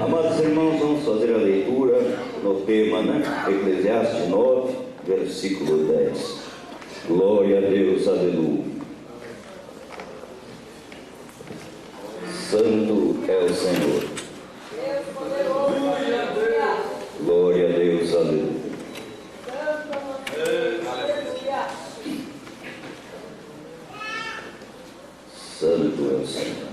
Amados irmãos, vamos fazer a leitura no tema, Eclesiastes 9, versículo 10. Glória a Deus, aleluia. Santo é o Senhor. Glória a Deus, aleluia. Santo é o Senhor.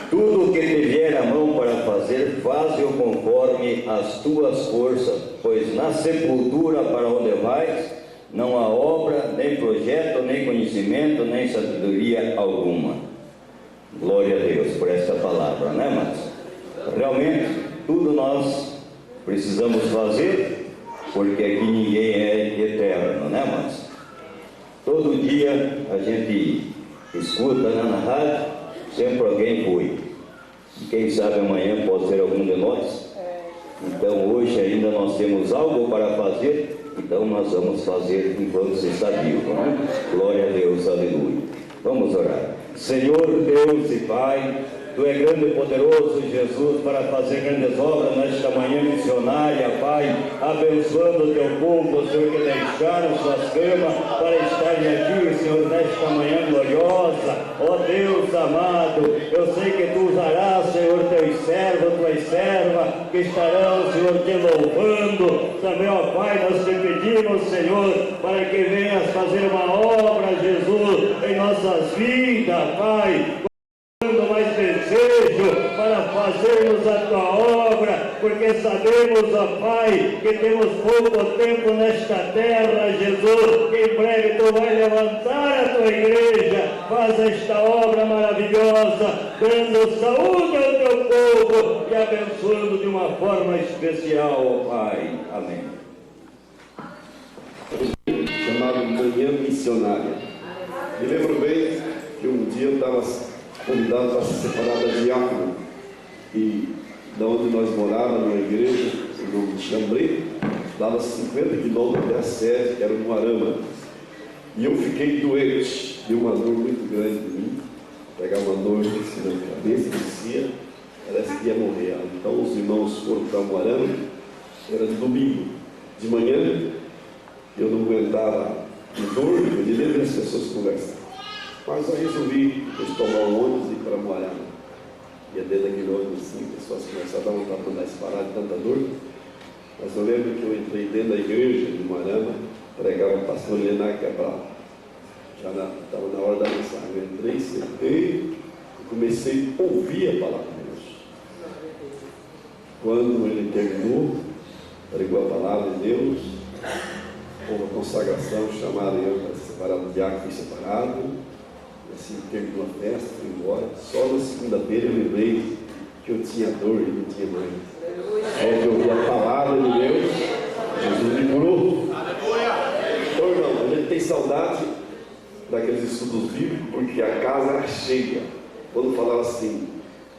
Tudo o que te vier a mão para fazer, faze-o conforme as tuas forças, pois na sepultura para onde vais, não há obra, nem projeto, nem conhecimento, nem sabedoria alguma. Glória a Deus por esta palavra, mas realmente tudo nós precisamos fazer, porque aqui ninguém é eterno, mas todo dia a gente escuta na rádio, sempre alguém foi. Quem sabe amanhã pode ser algum de nós. Então hoje ainda nós temos algo para fazer, então nós vamos fazer enquanto você está vivo, Glória a Deus, aleluia. Vamos orar. Senhor Deus e Pai, Tu é grande e poderoso, Jesus, para fazer grandes obras nesta manhã missionária, Pai, abençoando o Teu povo, Senhor, que deixaram suas camas para estarem aqui, Senhor, nesta manhã gloriosa. Ó Deus amado, eu sei que Tu usarás, Senhor, Teus servos, Tuas servas, que estarão, Senhor, Te louvando. Também, ó Pai, nós Te pedimos, Senhor, para que venhas fazer uma obra, Jesus, em nossas vidas, Pai, mais desejo para fazermos a Tua obra, porque sabemos, ó Pai, que temos pouco tempo nesta terra, Jesus, que em breve Tu vai levantar a Tua igreja. Faz esta obra maravilhosa, dando saúde ao Teu povo e abençoando de uma forma especial, ó Pai. Amém. Chamado Manhã Missionária. Me lembro bem que um dia eu estava convidado para se separar da diácono, e da onde nós morávamos, na igreja, o nome de Xambrê, dava 50 quilômetros até a sede, que era no Arama, e eu fiquei doente, deu uma dor muito grande em mim, pegava uma dor assim na cabeça, descia, parece que ia morrer. Então os irmãos foram para o Arama, era de domingo, de manhã, eu não aguentava de dor, eu devia ver as pessoas conversando. Mas eu resolvi tomar um ônibus e ir para Moarama. Ia dentro daquele ônibus assim, pessoas começaram a dar vontade de mandar parar de tanta dor. Mas eu lembro que eu entrei dentro da igreja de Moarama, pregava o pastor Leonardo Cabral. Já estava na hora da mensagem. Eu entrei, sentei e comecei a ouvir a palavra de Deus. Quando ele terminou, pregou a palavra de Deus, houve a consagração, chamaram eu para ser separado do diácono, fui separado. Assim, terminou a festa, fui embora. Só na segunda-feira eu lembrei que eu tinha dor e não tinha mais. Só que eu ouvi a palavra de Deus, Jesus me curou. Então, irmão, a gente tem saudade daqueles estudos bíblicos, porque a casa era cheia. Quando falava assim,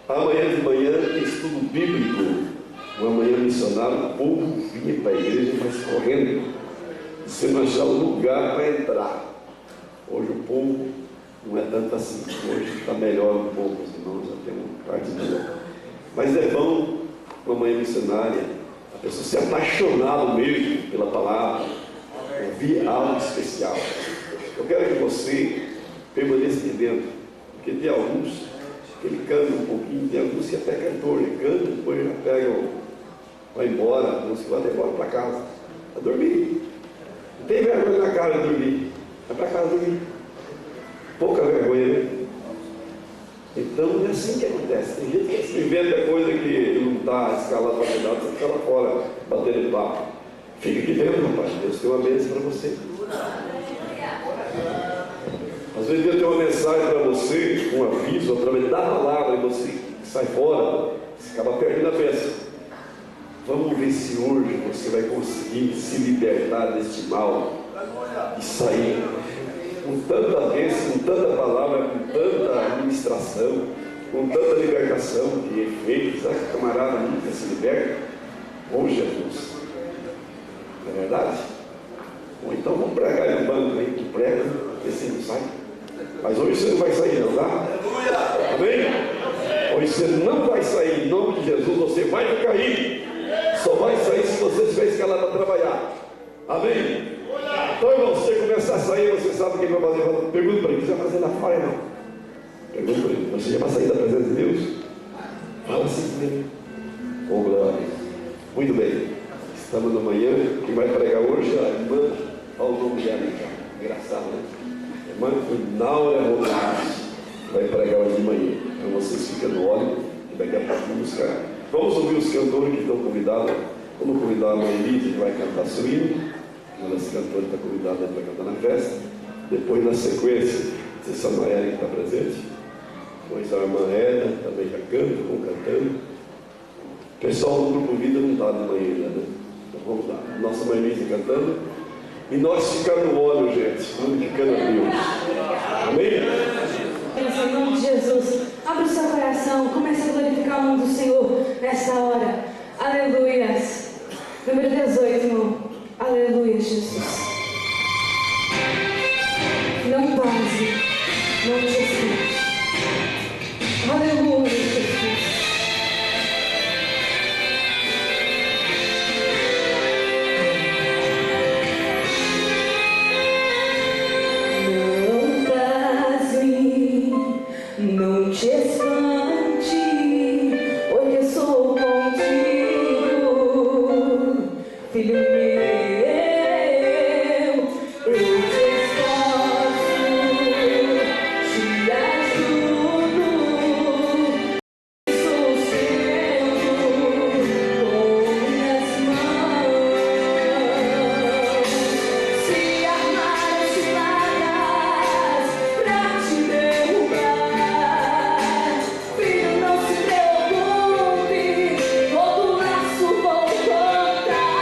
amanhã de manhã tem estudo bíblico, uma manhã missionária, o povo vinha para a igreja, mas correndo, você não achava lugar para entrar. Hoje o povo não é tanto assim, hoje está melhor um pouco, senão já tem uma parte melhor. Mas é bom, uma manhã missionária, a pessoa se apaixonar mesmo pela palavra, ouvir algo especial. Eu quero que você permaneça aqui dentro, porque tem alguns que ele canta um pouquinho, tem alguns que até cantor, ele canta, depois já pega, vai embora, alguns que vão até embora para casa, a dormir. Não tem vergonha na cara de dormir, vai para casa dormir. Pouca vergonha, né? Então é assim que acontece. Tem gente que se inventa coisa que não está escalado para cuidar, você fica lá fora batendo papo. Fica aqui dentro, rapaz. Deus tem uma bênção para você. Às vezes Deus tem uma mensagem para você, um aviso, através da palavra, e você sai fora, você acaba perdendo a bênção. Vamos ver se hoje você vai conseguir se libertar deste mal e sair com tanta bênção, com tanta palavra, com tanta administração, com tanta libertação que é feita. Será que o camarada nunca se liberta? Ô Jesus, não é verdade? Ou então vamos pregar no banco aí, que prega, esse não sai. Mas hoje você não vai sair não, tá? Você não vai sair, em nome de Jesus, você vai cair. Só vai sair se você estiver escalado para trabalhar. Amém? Então, irmão, se você começar a sair, você sabe o que ele vai fazer. Pergunta para ele, você vai fazer lá fora, não? Pergunta para ele, você já vai sair da presença de Deus? Fala assim comigo. Oh, glória. Muito bem. Estamos na manhã. Quem vai pregar hoje é a irmã. Olha o nome dela, então. Engraçado, né? Irmã Naura Rodrigues vai pregar hoje de manhã. Então vocês ficam no óleo e daqui a pouco vamos buscar. Vamos ouvir os cantores que estão convidados. Vamos convidar a mãe Lídia, que vai cantar seu hino. Uma das cantoras está convidada para cantar na festa. Depois, na sequência, a Samaria que está presente. Depois a irmã Eda também já canta, vão cantando. O pessoal do Grupo Vida não está de manhã ainda, né? Então vamos lá. Nossa mãe Lídia cantando. E nós ficamos no óleo, gente, glorificando a Deus. Amém? Em nome de Jesus, abre o seu coração, comece a glorificar o nome do Senhor nesta hora. Aleluias. Número 18, irmão. Aleluia, Jesus. Não base, não te esquece. Aleluia, Jesus. Não te espante, porque sou contigo, filho meu, eu te esforço, te ajudo, sustento com minhas mãos. Se armar ciladas pra te derrubar, filho, não se preocupe, todo laço vou cortar.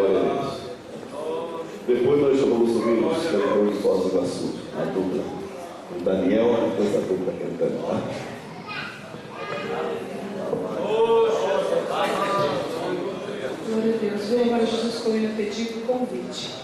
Glória a Deus. Depois nós já vamos ouvir os cantores de Foz do Iguaçu, a dupla. O Daniel, depois a dupla cantando, tá? Glória a Deus. Vem agora Jesus correndo pedir o convite.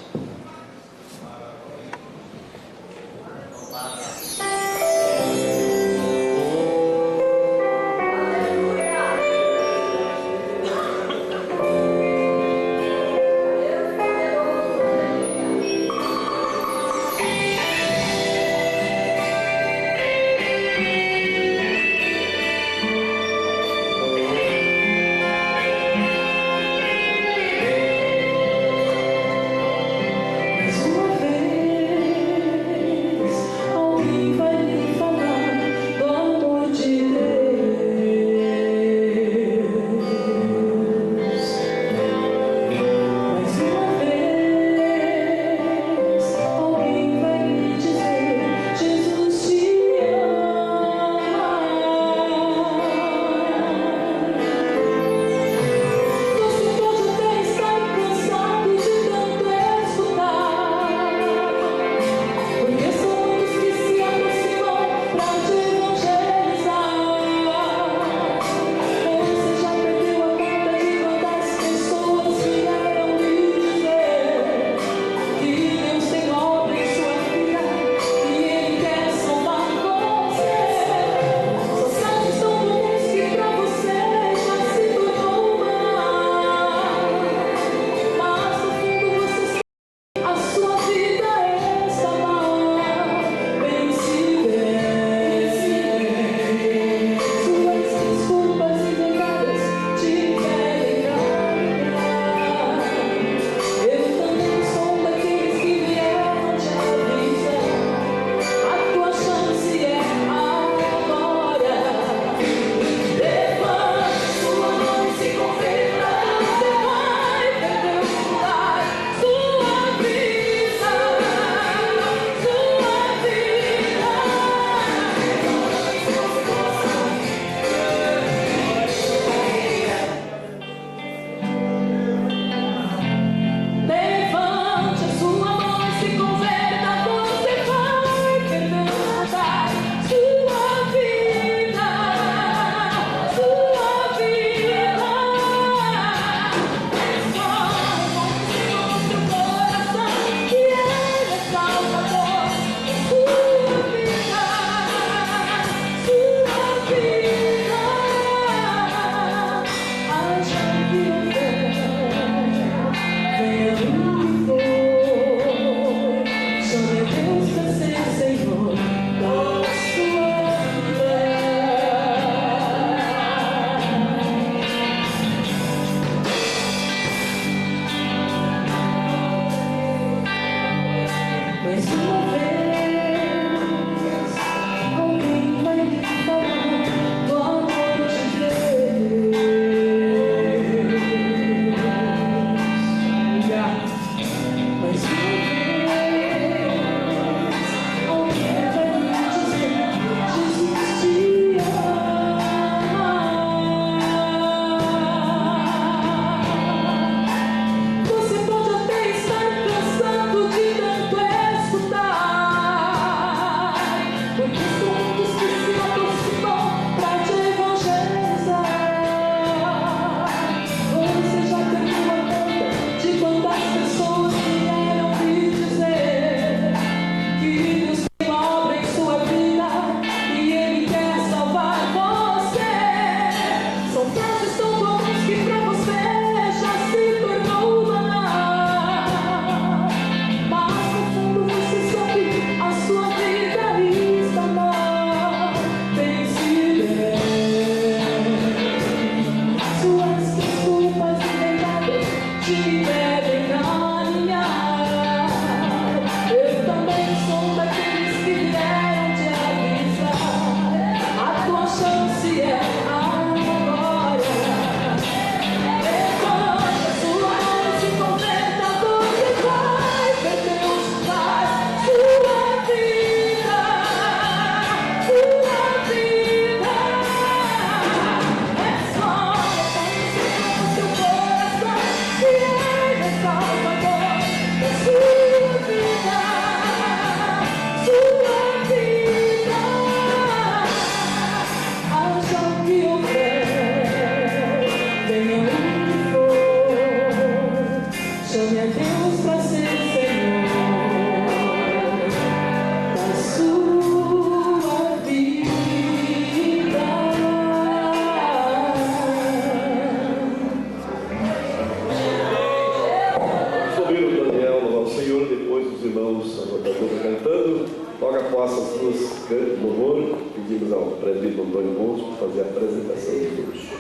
irmãos Salvador cantando. Logo após as duas cantos de louvor, pedimos ao presbítero Antônio Bons para fazer a apresentação de hoje.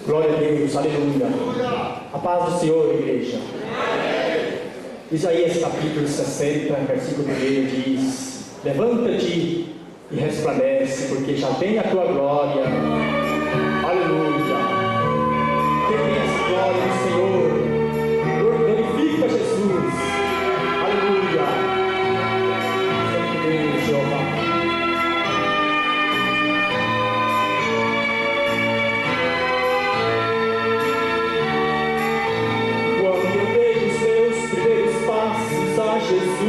Glória a Deus, aleluia. A paz do Senhor, igreja. Isaías capítulo 60, versículo 1 diz: levanta-te e resplandece, porque já vem a tua glória. Aleluia. Quem tem essa glória do Senhor? Glorifica Jesus. Aleluia. Santo Deus, Jeová. Jesus,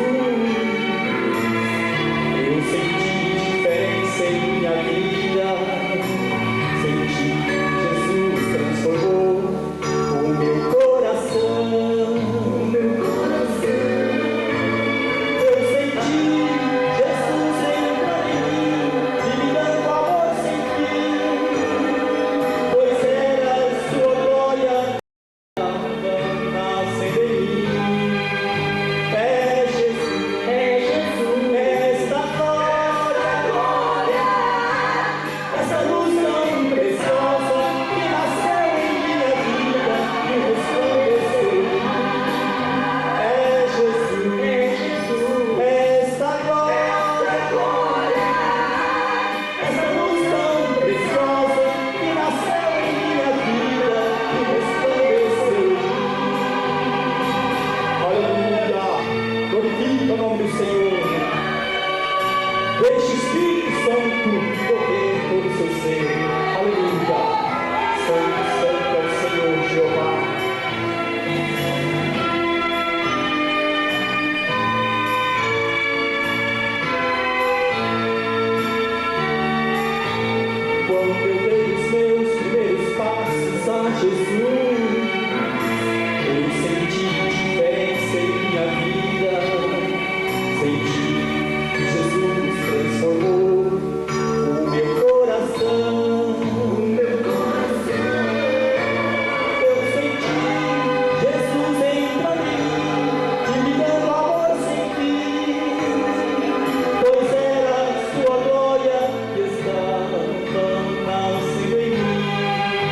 eu senti diferença em minha vida, senti Jesus transformou o meu coração, eu senti Jesus entrar em mim e me dando amor sem fim, pois era a sua glória nascendo em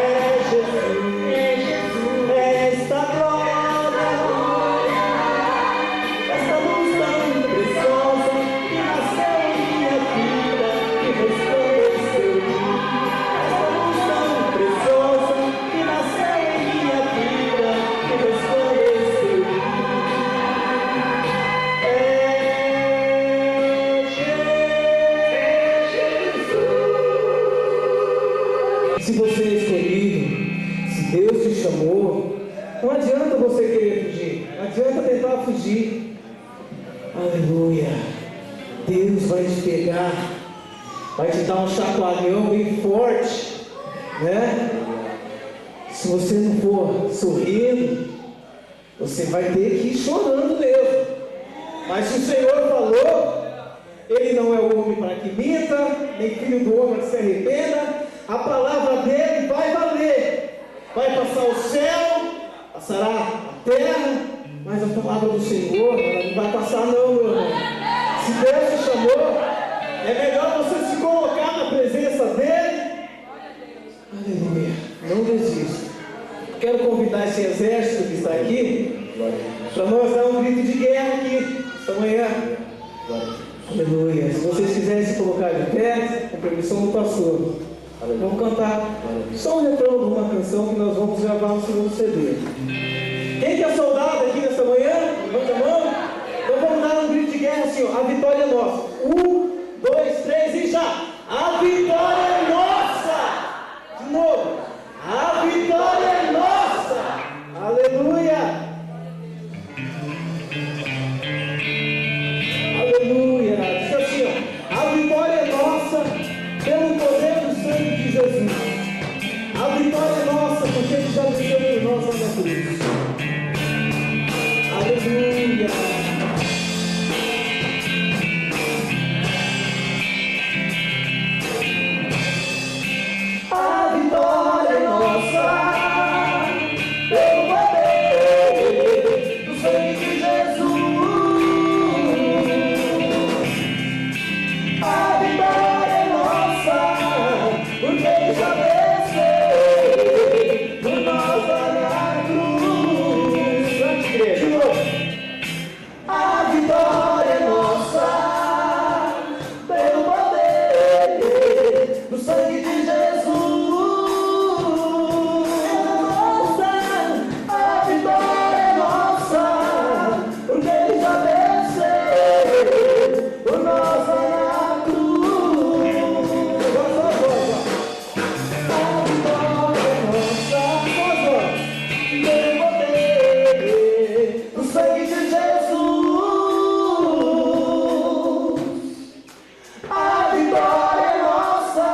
mim. Se você é escolhido, se Deus te chamou, não adianta você querer fugir, não adianta tentar fugir. Aleluia. Deus vai te pegar, vai te dar um chacoalhão bem forte, né? Se você não for sorrindo, você vai ter que ir chorando mesmo. Mas se o Senhor falou, Ele não é o homem para que minta, nem filho do homem para que se arrependa. A palavra dele vai valer. Vai passar o céu, passará a terra, mas a palavra do Senhor, ela não vai passar não, meu irmão. Se Deus te chamou, é melhor você se colocar na presença dele. Aleluia. Não desista. Quero convidar esse exército que está aqui para nós dar um grito de guerra aqui esta manhã. Aleluia. Se vocês quiserem se colocar de pé, com permissão do pastor, vamos cantar só um refrão de uma canção que nós vamos gravar no segundo CD. Quem que é soldado aqui nesta manhã? Levanta a mão. Então vamos dar um grito de guerra assim, ó. A vitória é nossa. 1, 2, 3 e já. A vitória é nossa. De novo. A vitória é nossa. Aleluia. Aleluia. Diz assim, ó. A vitória é nossa pelo poder do sangue de Jesus. A vitória é nossa porque Ele já venceu por nós. cruz. Aleluia. A vitória é nossa, pelo poder do sangue de Jesus. A vitória é nossa, porque Ele já venceu por nós lá na cruz. Grande igreja. A vitória é nossa, pelo poder do sangue de Jesus. A vitória é nossa, porque Ele já venceu por nós lá na cruz. A vitória é nossa, pelo poder do sangue de Jesus. A vitória é nossa,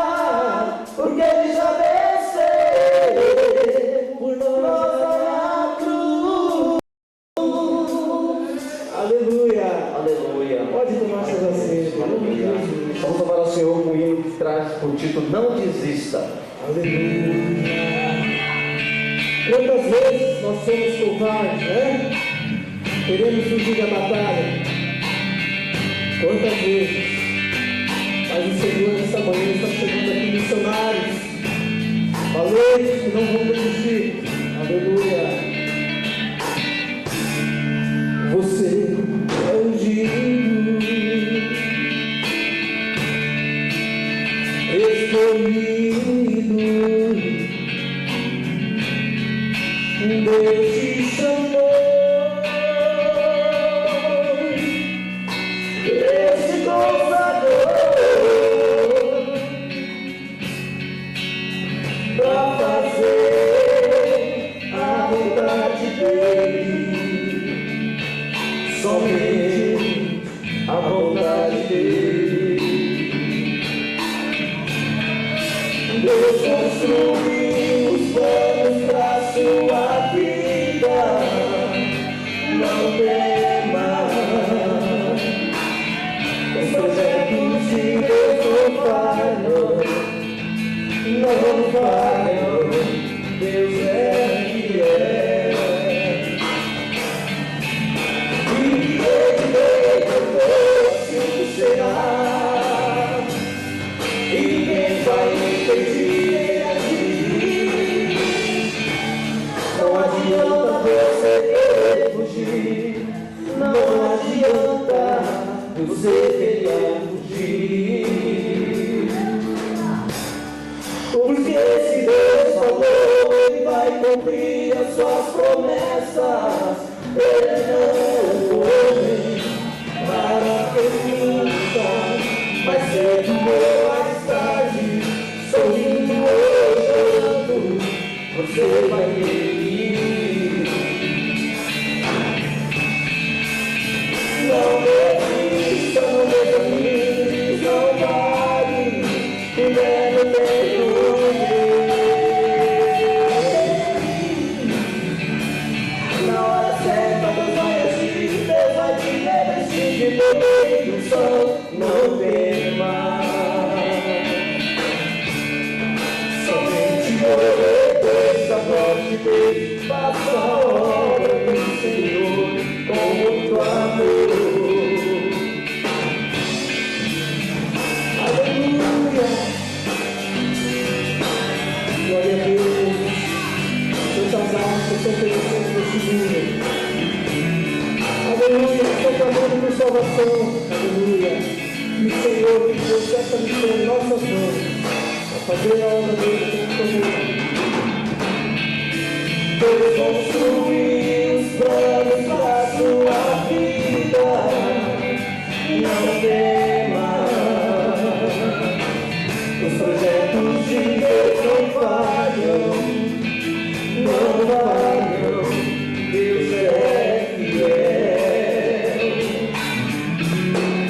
porque Ele já venceu por nós lá na cruz. Aleluia. Aleluia. Pode tomar seus assentos. Em nome de Jesus. Vamos tomar o Senhor com o hino que traz por título Não Desista. Aleluia. Quantas vezes nós somos covardes, né? Queremos fugir da batalha. Quantas vezes? Mas o Senhor nessa manhã está chegando aqui missionários, valentes que não vão desistir. Aleluia. Você é ungido, escolhido. Deus te chamou. Deus te consagrou para fazer a vontade dele, somente a vontade dele. Deus construiu os planos para sua vida, não tema. Os projetos de Deus não falham, não falham. Deus é fiel. E Ele decretou, assim será. E ninguém vai impedir Ele agir. Não adianta você querer fugir, não adianta você querer fugir. Porque se Deus falou, Ele vai cumprir as suas promessas. Ele não é homem para que minta, mas cedo ou mais tarde, sorrindo ou chorando, você vai ir. Não desista, não desanime, não pare, tiver no meio dele. Na hora certa, Deus vai agir, Deus vai te revestir de poder e unção. Não tema, somente obedeça a voz de Deus, faça a obra do Senhor com muito amor. Aleluia. Glória a Deus. Quantas almas que estão perecendo nesse mundo. Aleluia. Estão clamando por salvação. Aleluia. E o Senhor Deus essa missão em nossas mãos, a fazer a obra dele com todo. Deus construiu os planos para sua vida, não tema. Os projetos de Deus não falham, não falham. Deus é fiel.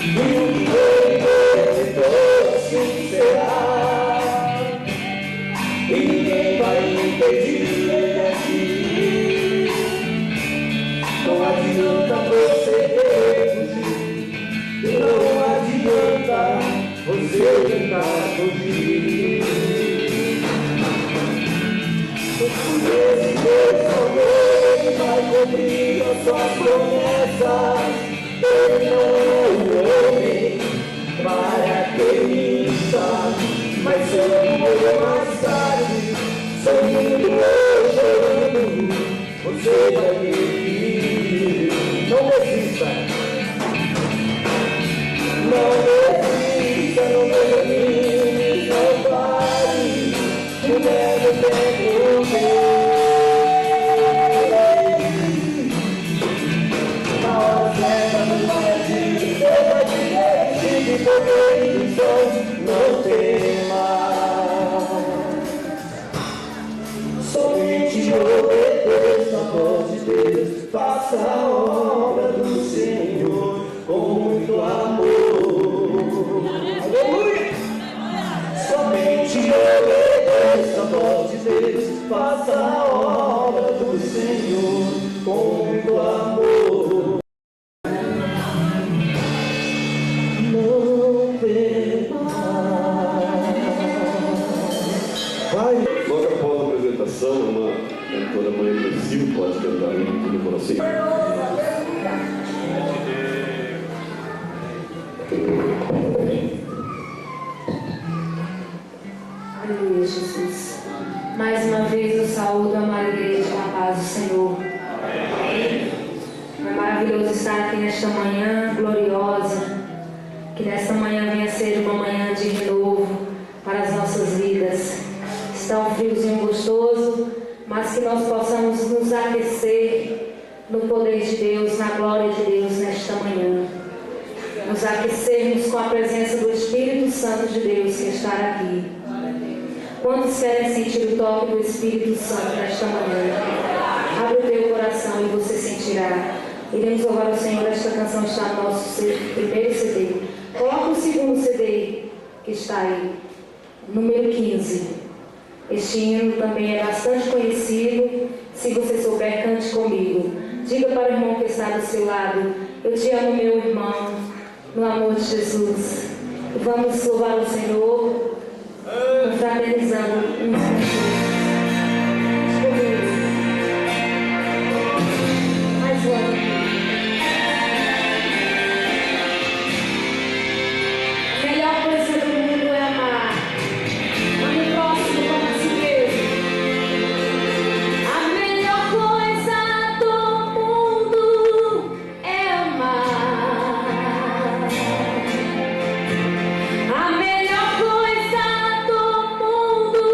E o que Ele decretou, assim será. E ninguém vai impedir Ele agir. eu tentar fugir. Esse Deus também vai cumprir as suas promessas. Ele não é um homem para que minta, mas cedo ou mais tarde, sorrindo ou chorando, você vai vir. Não desista. Não desista, não desanime, não pare, o mesmo tempo vem. Na hora certa não vai agir, Deus vai te dirigir, porque então não tema. Somente obedeça a voz de Deus, faça a obra do Senhor com muito amor. Aleluia! Somente obedeça a voz de Deus, faça a obra do Senhor com muito amor. Não tema. Vai! Logo após a apresentação, uma cantora mãe Brasil pode cantar em tudo para você. Aleluia, Jesus. Mais uma vez eu saúdo a amada igreja com a paz do Senhor. É maravilhoso estar aqui nesta manhã gloriosa. Que nesta manhã venha ser uma manhã de renovo para as nossas vidas. Está um friozinho gostoso, mas que nós possamos nos aquecer no poder de Deus, na glória de Deus nesta manhã. Nos aquecermos com a presença do Espírito Santo de Deus que está aqui. Quantos querem sentir o toque do Espírito Santo nesta manhã? Abre o teu coração e você sentirá. Iremos louvar ao Senhor. Esta canção está no nosso primeiro CD. Coloca o segundo CD que está aí, número 15. Este hino também é bastante conhecido. Se você souber, cante comigo. Diga para o irmão que está do seu lado: eu te amo, meu irmão, no amor de Jesus. E vamos louvar o Senhor, confraternizando uns com os outros. Mais uma. A melhor coisa do mundo é amar. Ame o próximo como a si mesmo. A melhor coisa do mundo é amar. A melhor coisa do mundo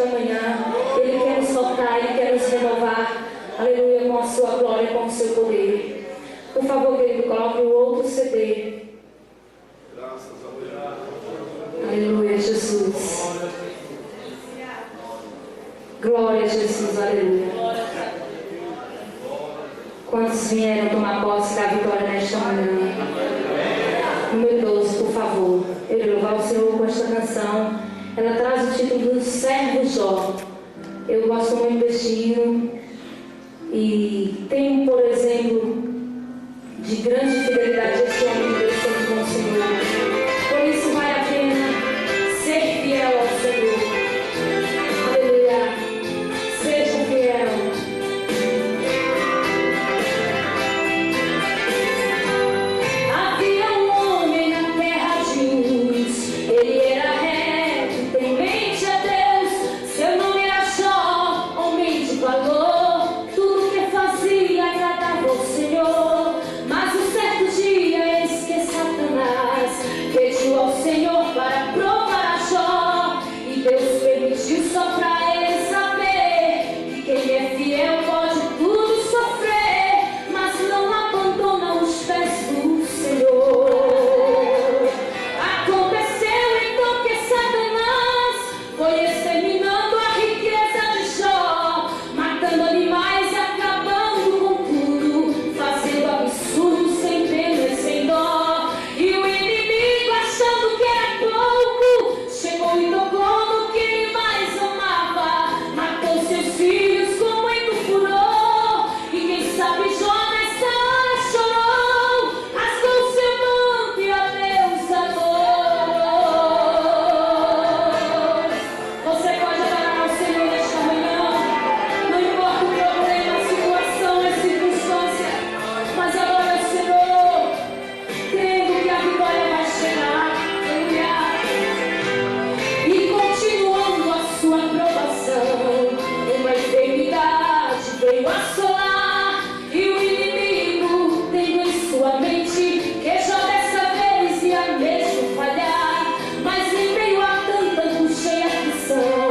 nesta manhã. Ele quer nos tocar, Ele quer nos renovar. Aleluia, com a sua glória, com o seu poder. Por favor, querido, coloque o outro CD. Aleluia, Jesus. Glória a Jesus, aleluia. Quantos vieram tomar posse da vitória nesta manhã? Número 12, por favor. Eu louvar o Senhor com esta canção. Ela traz o título do Servo Jó. Eu gosto muito deste hino. E tem, por exemplo, de grande fidelidade esse homem de Deus sempre com o Senhor. Por isso vale a pena ser fiel ao Senhor. Aleluia. Seja fiel. Havia um homem na terra de Uz. Ele era reto, temente a Deus. Seu nome era Jó, homem de valor. Tudo que fazia agradava ao Senhor. Mas um certo dia, eis que Satanás pediu ao Senhor para provar a Jó. E Deus permitiu só para ele saber que quem é fiel pode tudo sofrer, mas não abandona os pés do Senhor. Aconteceu então que Satanás foi exterminando a riqueza de Jó, matando animais e acabando com tudo, fazendo absurdos sem pena e sem dó. E o inimigo, achando que era pouco, chegou e tocou no que ele mais amava, matou seus filhos com muito furor. E quem sabe Jó nessa hora chorou, rasgou seu manto e a Deus adorou. Você pode adorar ao Senhor nesta manhã, não importa o problema, a situação, a circunstância, mas adore ao Senhor, crendo que a vitória vai chegar. Aleluia. E continuando a sua aprovação, uma enfermidade veio assolar, e o inimigo, tendo em sua mente que Jó dessa vez ia mesmo falhar, mas em meio a tanta angústia e aflição,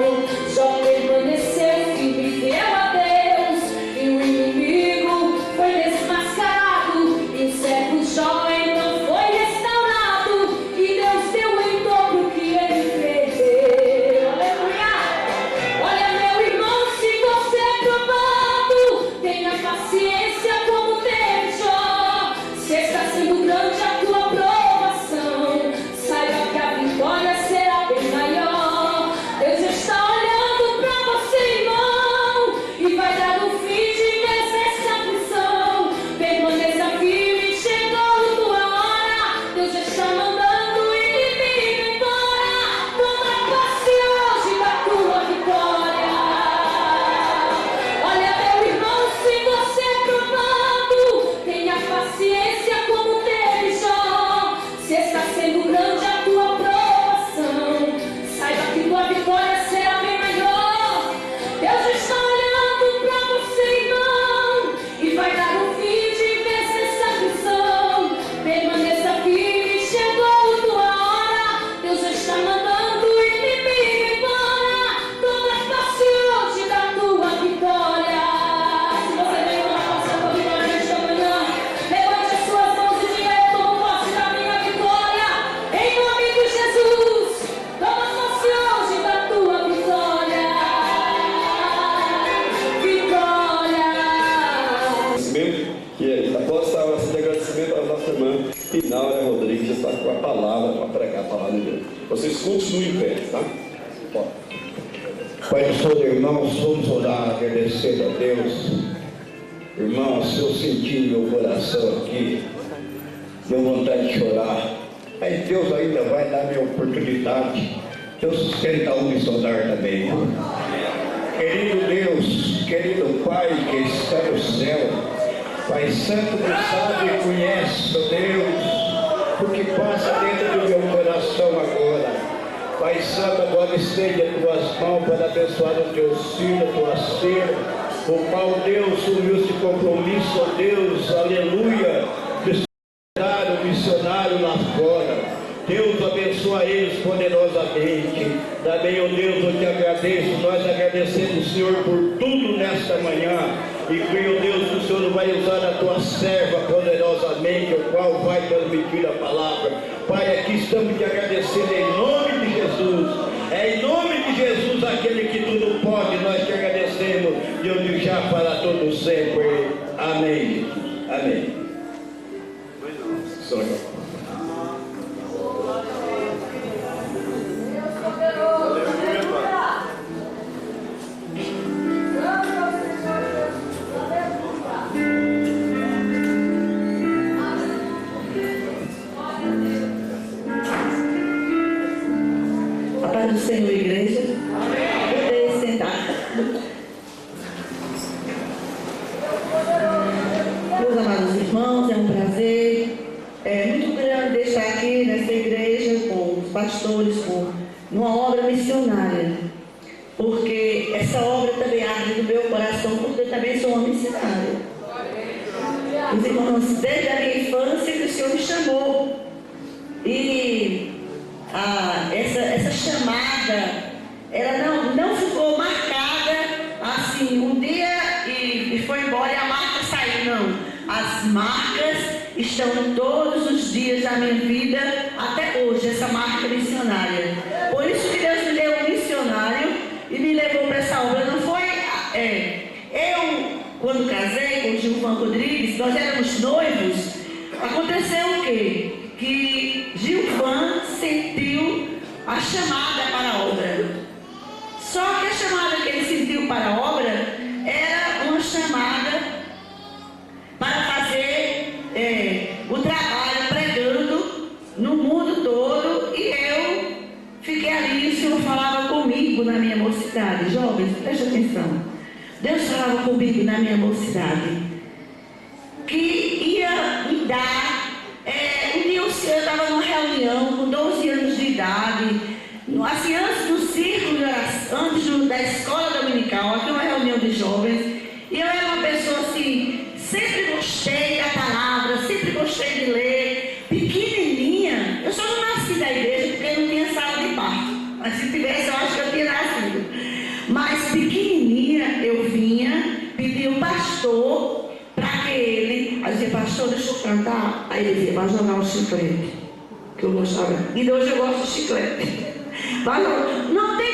Jó permaneceu firme e fiel a Deus, e o inimigo foi desmascarado, e o servo Jó então foi restaurado, e Deus deu em dobro o que ele perdeu. Aleluia! Olha, meu irmão, se você é provado, tenha paciência como teve Jó. Se está sendo grande a tua provação, saiba que a vitória será bem maior. Deus está olhando para você, irmão, e vai dar um fim de vez nessa aflição. Permaneça firme, chegou tua hora. Deus está mandando o inimigo embora. Toma posse hoje da tua vitória. Olha, meu irmão, se você é provado, tenha paciência como teve Jó. Se está sendo grande a tua provação, saiba que tua vitória será bem maior. Deus está olhando para você, irmão, e vai dar um fim de vez nessa aflição. Permaneça firme, chegou tua hora. Deus está mandando o inimigo embora. Toma posse hoje da tua vitória. Se você veio tomar posse da tua vitória nesta manhã, levante as suas mãos e diga: eu tomo posse da minha vitória. Em nome de Jesus, toma posse hoje da tua vitória. Vitória. Que após essa oração de agradecimento à nossa irmã Inaura Rodrigues está com a palavra para pregar a palavra de Deus. Vocês continuem em pé, tá? Bora. Pai do Senhor, irmãos, vamos orar agradecendo a Deus. Irmãos, se eu sentir meu coração aqui, deu vontade de chorar. Mas Deus ainda vai dar minha oportunidade de eu sustentar o missionário também. Querido Deus, querido Pai que está no céu, Pai Santo que sabe e conhece, meu Deus, o que passa dentro do meu coração agora. Pai Santo, agora estende as tuas mãos para abençoar os teus filhos, tuas filhas, o qual Deus sumiu esse compromisso, ó Deus, aleluia, de o missionário lá fora. Deus abençoe abençoa eles poderosamente. Também, ó Deus, eu te agradeço, nós agradecemos, Senhor, por tudo nesta manhã. E creio, ó Deus, que o Senhor vai usar a tua serva poderosamente, o qual vai transmitir a palavra. Pai, aqui estamos te agradecendo em nome de Jesus. É em nome de Jesus, aquele que tudo pode, nós te agradecemos, de hoje já para todo sempre. Amém. Amém. A paz do Senhor, igreja. Poder sentar. Meus amados irmãos, é um prazer muito grande estar aqui nessa igreja com os pastores, com uma obra missionária, porque essa obra também arde do meu coração, porque eu também sou uma missionária. Os irmãos, desde a minha infância que o Senhor me chamou, e essa chamada, ela não ficou marcada assim um dia e foi embora e a marca saiu, não. As marcas estão todos os dias da minha vida até hoje, essa marca missionária. Por isso que Deus me deu um missionário e me levou para essa obra. Não foi eu, quando casei com o Gilvan Rodrigues, nós éramos noivos. Aconteceu o quê? Que Gilvan sentiu a chamada para a obra. Só que a chamada que ele sentiu para a obra era uma chamada para fazer o trabalho pregando no mundo todo, e eu fiquei ali e o Senhor falava comigo na minha mocidade. Jovens, preste atenção. Deus falava comigo na minha mocidade que ia me dar. Um dia eu estava numa reunião com 12 anos de idade, assim, antes do círculo, antes da escola dominical, aqui uma reunião de jovens, e eu era uma pessoa assim, sempre gostei da palavra, sempre gostei de ler, pequenininha. Eu só não nasci da igreja porque não tinha sala de parto, mas se tivesse eu acho que eu tinha nascido. Mas pequenininha eu vinha pedir o pastor para que ele, aí dizia, pastor, deixa eu cantar. Aí ele dizia, vai jogar um chiclete, que eu gostava, e hoje eu gosto de chiclete. Vai jogar, não tem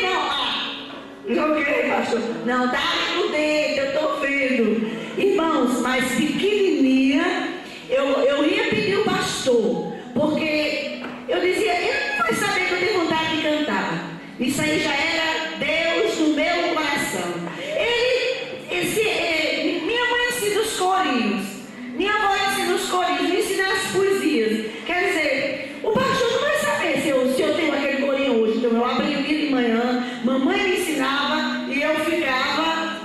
não, joguei, pastor, não, dá no dedo, eu estou vendo. Irmãos, mas pequenininha eu ia pedir o pastor, porque eu dizia, ele não vai saber que eu tenho vontade de cantar. Isso aí já era Deus no meu coração. Minha mãe ensina os corinhos, minha avó ensina os corinhos, me ensina as poesias. Quer dizer, o pastor não vai saber se eu tenho aquele corinho hoje. Então eu abria o dia de manhã, mamãe me ensinava e eu ficava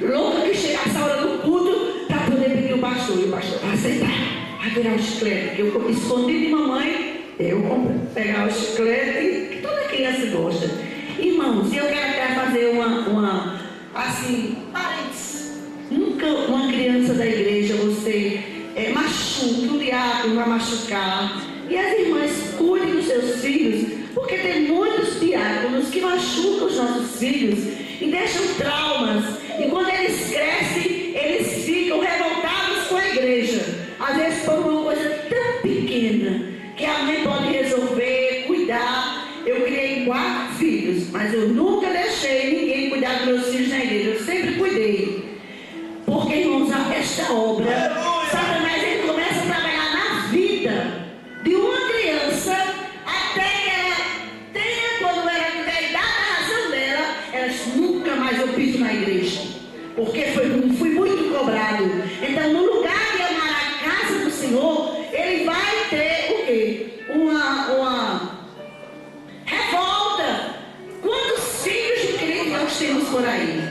louca que chegasse a hora do culto para poder pedir o pastor. E o pastor vai sentar, vai virar o chiclete, que eu escondi de mamãe, eu pegar o chiclete, que toda criança gosta. Irmãos, eu quero até fazer uma assim, parênteses. Nunca uma criança da igreja você machuca, o diácono vai machucar. E as irmãs cuidem dos seus filhos, porque tem muitos diáconos que machucam os nossos filhos e deixam traumas. E quando eles crescem, eles ficam revoltados com a igreja. Às vezes por uma coisa tão pequena que a mãe pode resolver, cuidar. Eu criei 4 filhos, mas eu nunca deixei ninguém cuidar dos meus filhos na igreja. Eu sempre cuidei. Porque, irmãos, esta obra, Satanás, ele começa a trabalhar na vida de uma criança até que ela tenha, quando ela tiver idade da razão dela, ela nunca mais eu piso na igreja. Porque fui muito cobrado. Então, no lugar de amar a casa do Senhor, ele vai ter o quê? Uma revolta. Quantos filhos de crente nós temos por aí?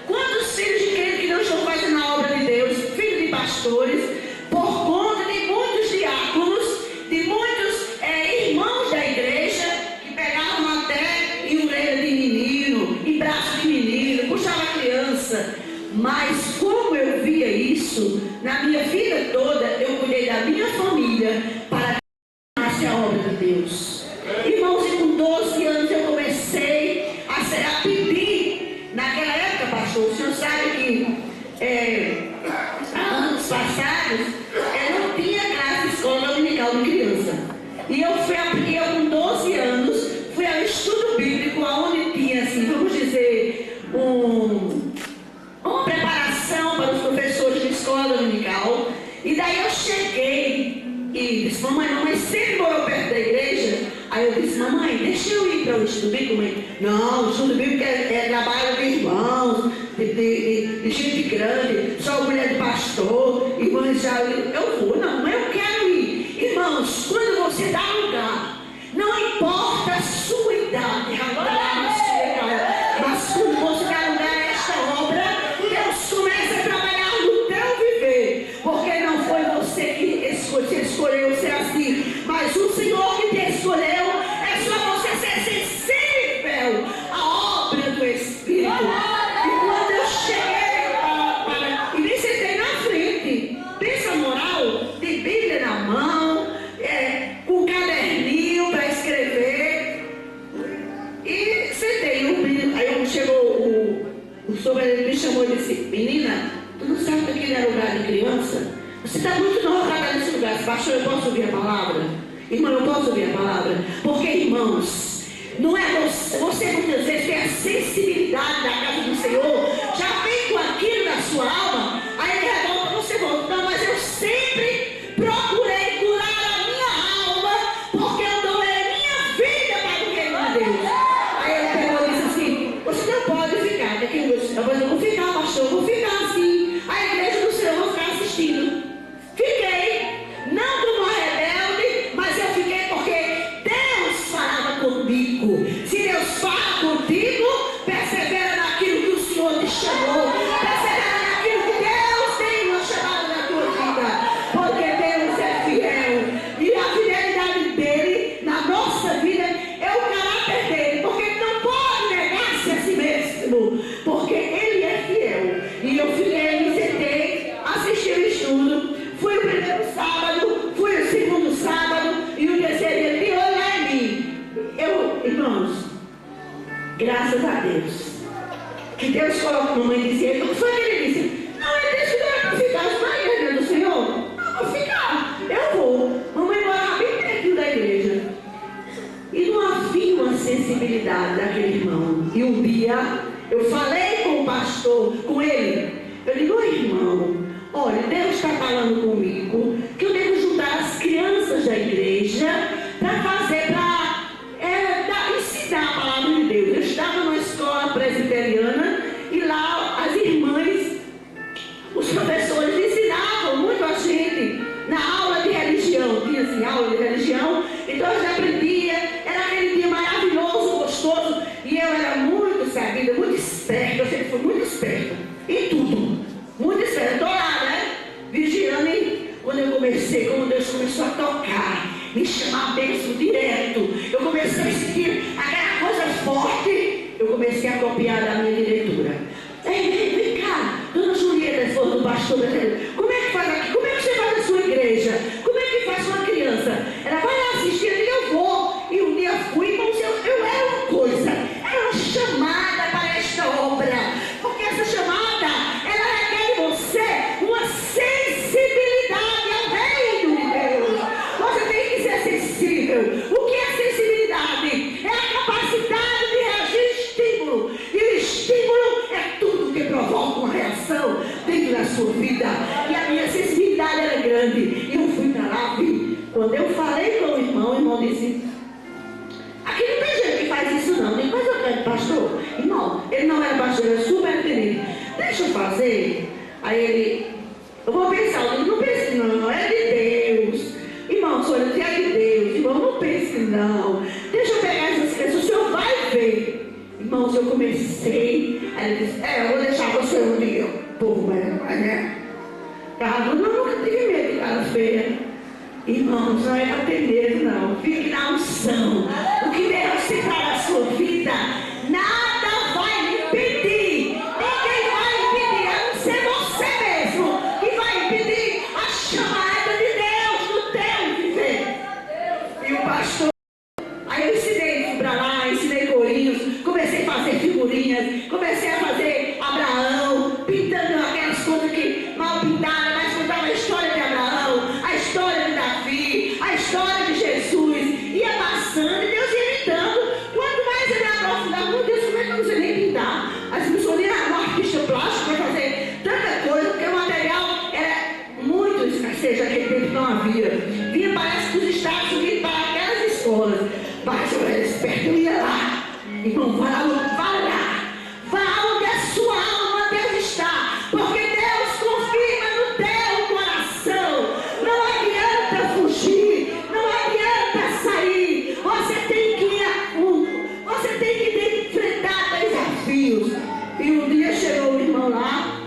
Quantos filhos de crente que não estão fazendo a obra de Deus, filhos de pastores, por conta de muitos diáconos, de muitos irmãos da igreja, que pegavam até em orelha de menino, em braço de menino, puxava a criança. Mas como eu via isso, na minha vida toda, eu cuidei da minha família para que a obra de Deus. E anos passados, não tinha classe escola dominical de criança. E eu com 12 anos, fui ao estudo bíblico, onde tinha, assim, vamos dizer, uma preparação para os professores de escola dominical. E daí eu cheguei e disse: mamãe sempre morou perto da igreja. Aí eu disse: mamãe, deixa eu ir para o estudo bíblico. Mãe, não, o estudo bíblico é trabalho de irmãos, de gente grande, só mulher de pastor. Irmãs, eu vou, não, eu quero ir. Irmãos, quando você dá lugar, não importa a sua idade, mas quando você dá lugar a esta obra, Deus começa a trabalhar no teu viver, porque não foi você que escolheu ser assim, mas o Senhor que te escolheu. É só você ser sensível à obra do Espírito. E quando eu cheguei e me sentei na frente, pensa moral, de Bíblia na mão, com um caderninho para escrever, e sentei. Aí chegou o sobrinho, me chamou e disse: menina, tu não sabe que aquele é lugar de criança? Você está muito nova nesse lugar. Pastor, eu posso ouvir a palavra? Irmão, eu posso ouvir a palavra? Porque, irmãos, não é você muitas vezes tem a sensibilidade da casa do Senhor, já vem com aquilo na sua alma, aí ele revolta, você volta. Não, mas eu sempre procurei curar a minha alma, porque eu doei a minha vida para o reino de Deus. Aí ele pegou e disse assim: você não pode ficar, eu vou ficar, pastor, eu vou ficar assim. A igreja do Senhor, eu vou ficar assistindo. Fiquei, não como rebelde, mas eu fiquei porque Deus falava comigo. Se Deus fala contigo, persevera naquilo que o Senhor te chamou, persevera naquilo que Deus tem uma chamada na tua vida, porque Deus é fiel, e a fidelidade dele na nossa vida é o caráter dele, porque ele não pode negar-se a si mesmo, porque ele é fiel. E eu fiquei, me sentei, assisti o estudo. Fui o primeiro sábado, fui o segundo sábado, e o terceiro dia de olhar em mim. Irmãos, graças a Deus, que Deus colocou a mamãe e disse: o que foi que ele disse? Não, ele disse que não era para ficar na igreja do Senhor. Não, vou ficar, eu vou. Mamãe morava bem perto da igreja. E não havia uma sensibilidade daquele irmão. E um dia, eu falei com o pastor, com ele. Eu digo: irmão, olha, Deus está falando comigo que eu devo juntar as crianças da igreja para fazer, para ensinar a palavra de Deus. Eu estava numa escola presbiteriana e lá as irmãs, os professores ensinavam muito a gente na aula de religião. Tinha assim, aula de religião, então eu já aprendia. Era aquele dia maravilhoso, gostoso, e eu era muito sabida, muito esperta. Eu sempre fui muito esperta em tudo. Muito esperto, estou lá, né? Vigiando, e quando eu comecei, como Deus começou a tocar, me chamar a bênção direto, eu comecei a sentir aquela coisa forte, eu comecei a copiar da minha diretora. Vem cá, dona Julieta, esposa do pastor, como é que faz aqui? Como é que você faz a sua igreja? Como é que faz uma criança? Ela vai lá assistir, eu vou. E um dia fui, irmãos, eu era uma coisa, era uma chamada para esta obra, porque essa chamada, uma sensibilidade ao reino de Deus. Você tem que ser sensível. O que é sensibilidade? É a capacidade de reagir estímulo. E o estímulo é tudo que provoca uma reação dentro da sua vida. E a minha sensibilidade era grande. E eu fui para lá, vi. Quando eu falei com o irmão disse: aqui não tem gente que faz isso não. Depois eu quero pastor. Irmão, ele não era pastor, era super querido. Deixa eu fazer. Aí ele: eu vou pensar. Eu digo: não pense não, é de Deus. Irmão, o senhor é de Deus. Irmão, não pense não. Deixa eu pegar essas crianças, o senhor vai ver. Irmãos, eu comecei. Aí ele disse: eu vou deixar você um dia. Povo, né? Eu nunca tive medo de cara feia. Irmãos, não é para ter medo não. Fique na unção. O que Deus se para a sua vida, nada vai lhe impedir. Ninguém vai impedir, a não ser você mesmo, que vai impedir a chamada de Deus no teu viver. E o pastor, aí eu ensinei, fui para lá, ensinei corinhos, comecei a fazer figurinhas, comecei a fazer Abraão, pintando aquelas coisas Vá lá. Vá onde a sua alma deve estar. Porque Deus confirma no teu coração. Não adianta fugir. Não adianta sair. Você tem que ir a fundo. Você tem que enfrentar desafios. E um dia chegou o irmão lá,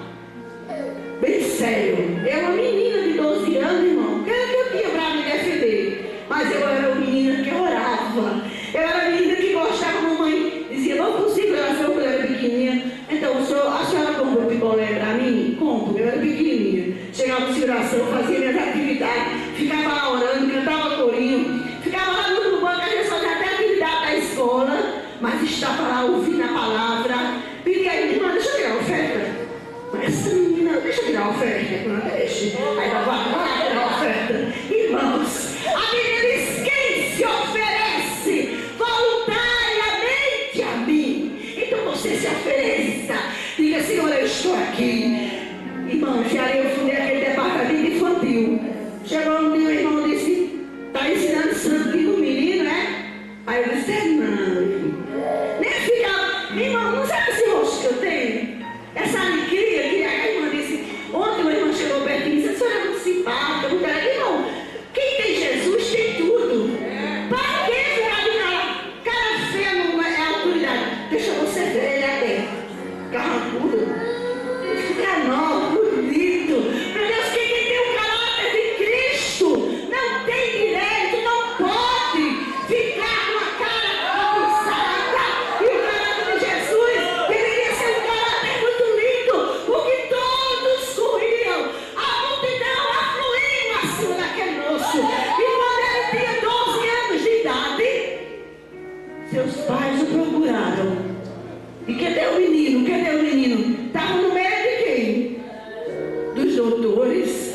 bem sério. Eu, uma menina de 12 anos, irmão, que eu tinha para me defender. Mas eu era uma menina que orava. Eu era uma menina que gostava. A mamãe dizia, não é possível, eu era pequenininha. Então, a senhora comprou picolé para mim? Compro, eu era pequenininha. Chegava de oração, fazia minhas atividades, ficava lá orando, cantava corinho, ficava lá no banco, a gente fazia até atividade da escola, mas estava lá ouvindo a palavra. Pedia aí, irmã, deixa eu tirar a oferta. Mas essa menina, deixa eu tirar a oferta, não deixa. Aí ela vai tirar a oferta. Irmãos, a Bíblia diz: quem se oferece voluntariamente a mim. Então você se ofereça. Diga, Senhor, eu estou aqui. Irmãos, já eu fui naquele departamento infantil. Chegou um dia, o irmão disse: está ensinando santo aqui no menino, né? Aí eu disse: não, nem fica. Irmão, não sabe esse rosto que eu tenho? Essa alegria que a irmã disse. Ontem o irmão chegou perto e disse: a senhora é muito simpática, muito alegre. Irmão, quem tem Jesus tem tudo. Para que ficar de cara feia não é autoridade? Deixa você ver ele até carrancudo. Fica novo, bonito. Meu Deus, quem tem o caráter de Cristo não tem direito, não pode ficar com a cara bagunçada. E o caráter de Jesus deveria ser um caráter muito lindo, porque todos corriam, a multidão afluiu acima daquele moço. E quando ele tinha 12 anos de idade, seus pais o procuraram. E cadê o menino? Cadê o menino? Estava no meio de quem? Dos doutores.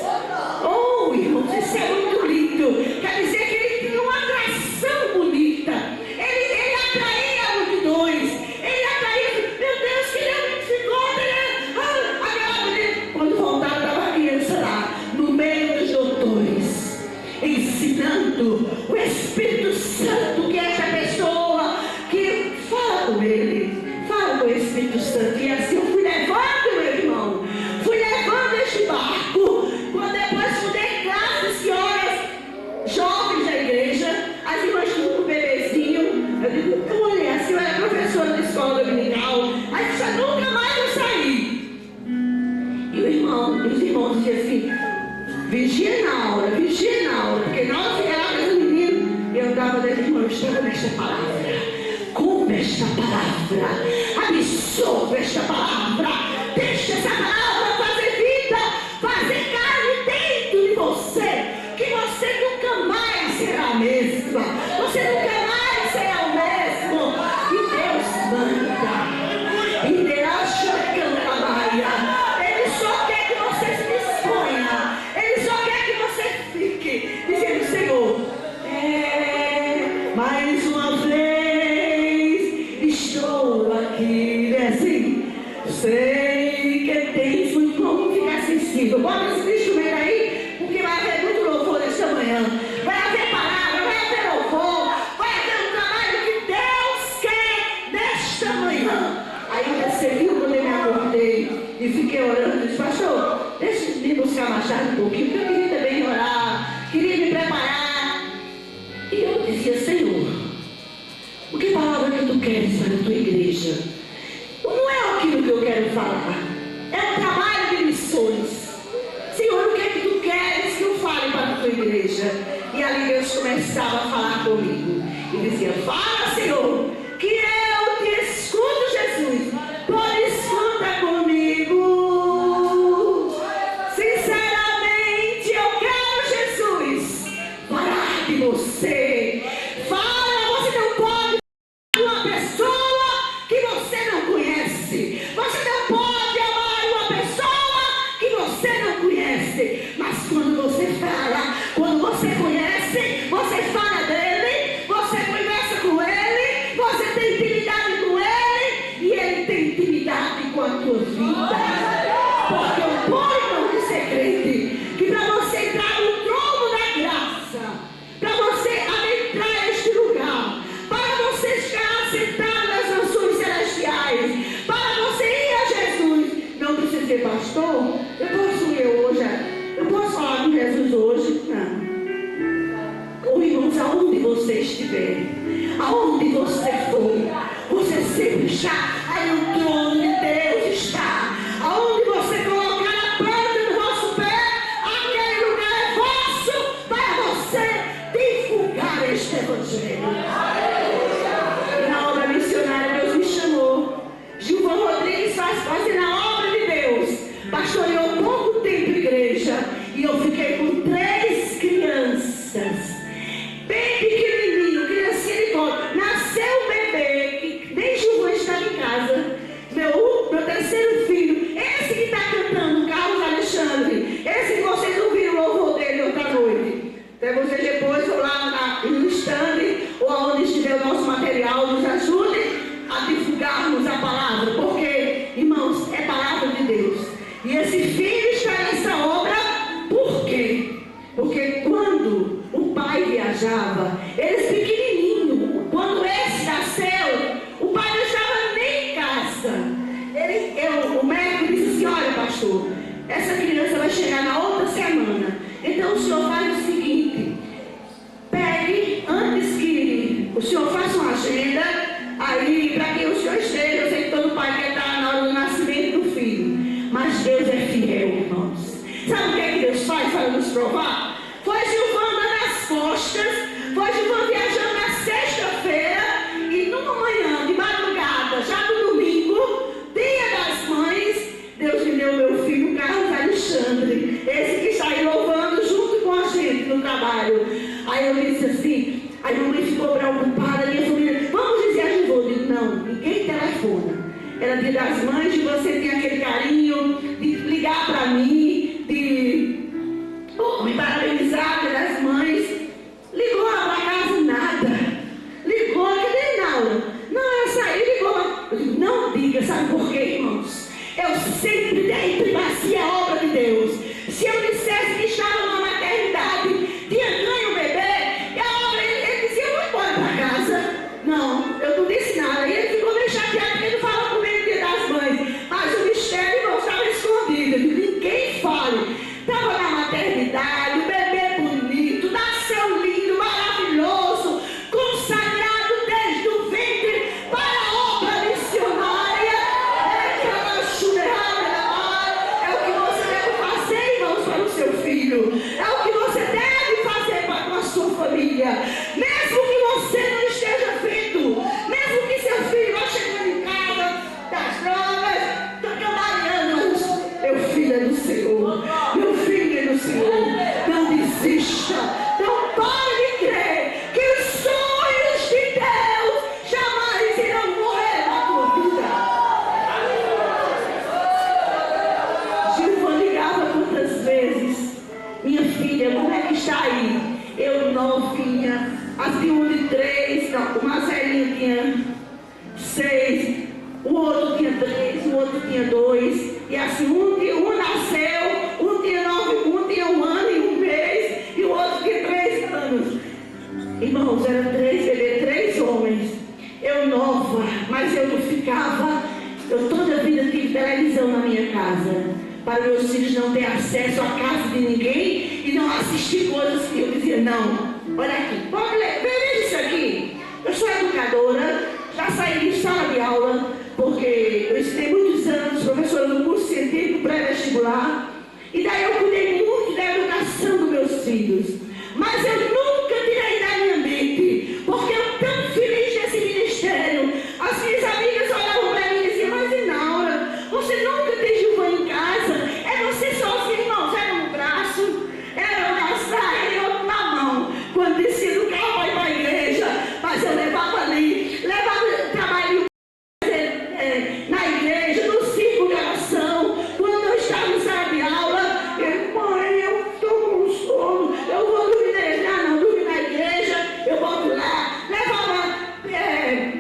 Oh, irmãos, isso é muito lindo. Quer dizer que ele tinha uma atração bonita. Ele atraía multidões. Ele atraía. Meu Deus, que ele ficou. Aquela mulher, quando voltaram, estava a criança lá, no meio dos doutores, ensinando o Espírito Santo, que é essa pessoa que fala com ele. Fala com o Espírito Santo. E assim eu fui levando, meu irmão. Fui levando este barco. Quando depois fui dar classe, senhoras jovens da igreja, as irmãs com um bebezinho. Eu digo, eu olhei assim, eu era professora de escola dominical. Aí disse, nunca mais vou sair. E os irmãos diziam assim, vigia na hora, porque na hora que ela fez o menino, eu dava das irmãs, estava nesta palavra. Come esta palavra, absorve esta palavra, deixa essa palavra fazer vida, fazer carne dentro de você, que você nunca mais será a mesma, você nunca mais será o mesmo. E Deus manda, e Deus canta Maria. Ele só quer que você se disponha, ele só quer que você fique dizendo: Senhor, mais uma vez estou aqui, né? Assim, sei que tens muito como ficar sensível. Bota esse instrumento aí, porque vai haver muito louvor nesta manhã. Vai haver palavra, vai haver louvor, vai haver um trabalho que Deus quer nesta manhã. Aí você viu quando eu me acordei e fiquei orando, disse: pastor, deixa eu me buscar machado um pouquinho, porque eu queria também orar, queria me preparar. E eu dizia: Senhor, o que palavra que tu queres para a tua igreja? Não é aquilo que eu quero falar, é um trabalho de missões. Senhor, o que é que tu queres que eu fale para a tua igreja? E ali Deus começava a falar comigo e dizia: fala, Senhor, que eu te escuto, Jesus. Pois conta comigo. Sinceramente eu quero, Jesus, falar de você. Fala, você não pode uma pessoa que você não conhece. Você não pode amar uma pessoa que você não conhece. Mas quando você fala, quando você conhece, você fala dele, você conversa com ele, você tem intimidade com ele e ele tem intimidade com a tua vida. Porque o bom, irmão, de ser crente, que para você entrar no trono da graça, para você adentrar este lugar, para você ficar sentado nas nações celestiais, esse filho está nessa obra, por quê? Porque quando o pai viajava, eles pequenininho, quando esse nasceu, o pai não estava nem em casa. O médico disse assim: olha, pastor, essa criança vai chegar na outra semana, então o senhor faz o seguinte, pegue, antes que o senhor faça uma agenda, aí para que o senhor esteja. Eu sei que todo pai quer estar na hora do nascimento do filho, mas Deus é fiel, irmãos. Sabe o que é que Deus faz para nos provar? Foi Gilvan dando as costas, foi Gilvan viajando na sexta-feira, e numa manhã, de madrugada, já no domingo, dia das mães, Deus me deu meu filho, Carlos Alexandre, esse que está aí louvando junto com a gente no trabalho. Aí eu disse assim, aí a mamãe ficou preocupada, a minha família, vamos dizer a Gilvan. Eu digo, não, ninguém telefona. Era dia das mães, e você tem aquele carinho de ligar para mim, de me parabenizar pelas mães. Ligou lá para casa, nada. Ligou, cadê Naura? Não, ela saiu, ligou. Eu digo, não diga, sabe por quê, irmãos? Eu sempre dei primazia à obra de Deus. Se eu dissesse que estava numa maternidade, tinha ganho o bebê, e a obra, ele dizia, eu vou embora para casa. Não, eu não disse nada. E ele ficou meio chateado porque ele não falou comigo dia das mães. Mas o mistério, irmão, estava escondido. Ninguém fale. Estava na maternidade, o bebê bonito, nasceu lindo, maravilhoso, consagrado desde o ventre para a obra missionária. É o que você deve fazer, irmãos, para o seu filho. É o que você deve fazer para a sua família. Mesmo que você não esteja vendo, mesmo que seu filho vá chegando em casa das drogas, cambaleando, meu filho é do Senhor. Meu filho é do Senhor. Não desista. Não pare de crer que os sonhos de Deus jamais irão morrer na tua vida. Gilvan ligava quantas vezes? Minha filha, como é que está aí? Eu novinha, assim um de 3, não, o Marcelinho tinha 6, o outro tinha 3, o outro tinha 2, e assim um nasceu, um tinha 9, um tinha 1 ano e 1 mês, e o outro tinha 3 anos. Irmãos, eram 3 bebês, 3 homens. Eu nova, mas eu não ficava. Eu toda a vida tive televisão na minha casa, para meus filhos não terem acesso à casa de ninguém e não assistir coisas que eu dizia, não, olha aqui, pode ler, veja isso aqui. Eu sou educadora, já saí de sala de aula, porque eu estudei muitos anos, professora no curso científico pré-vestibular, e daí eu cuidei muito da educação dos meus filhos. Mas eu nunca tirei da minha mente, porque eu tão feliz nesse ministério. As minhas amigas olhavam para mim e diziam, mas Inaura, você nunca tem Gilvan em casa? É você sozinho, irmãos, era no braço, era na saia e outro na mão. Quando descia do carro para ir para a igreja, mas eu levava ali, levava trabalho na igreja, no círculo de oração. Quando eu estava em sala de aula, eu, mãe, eu estou com sono, eu vou dormir na igreja. Não, dormir na igreja, eu volto lá, levava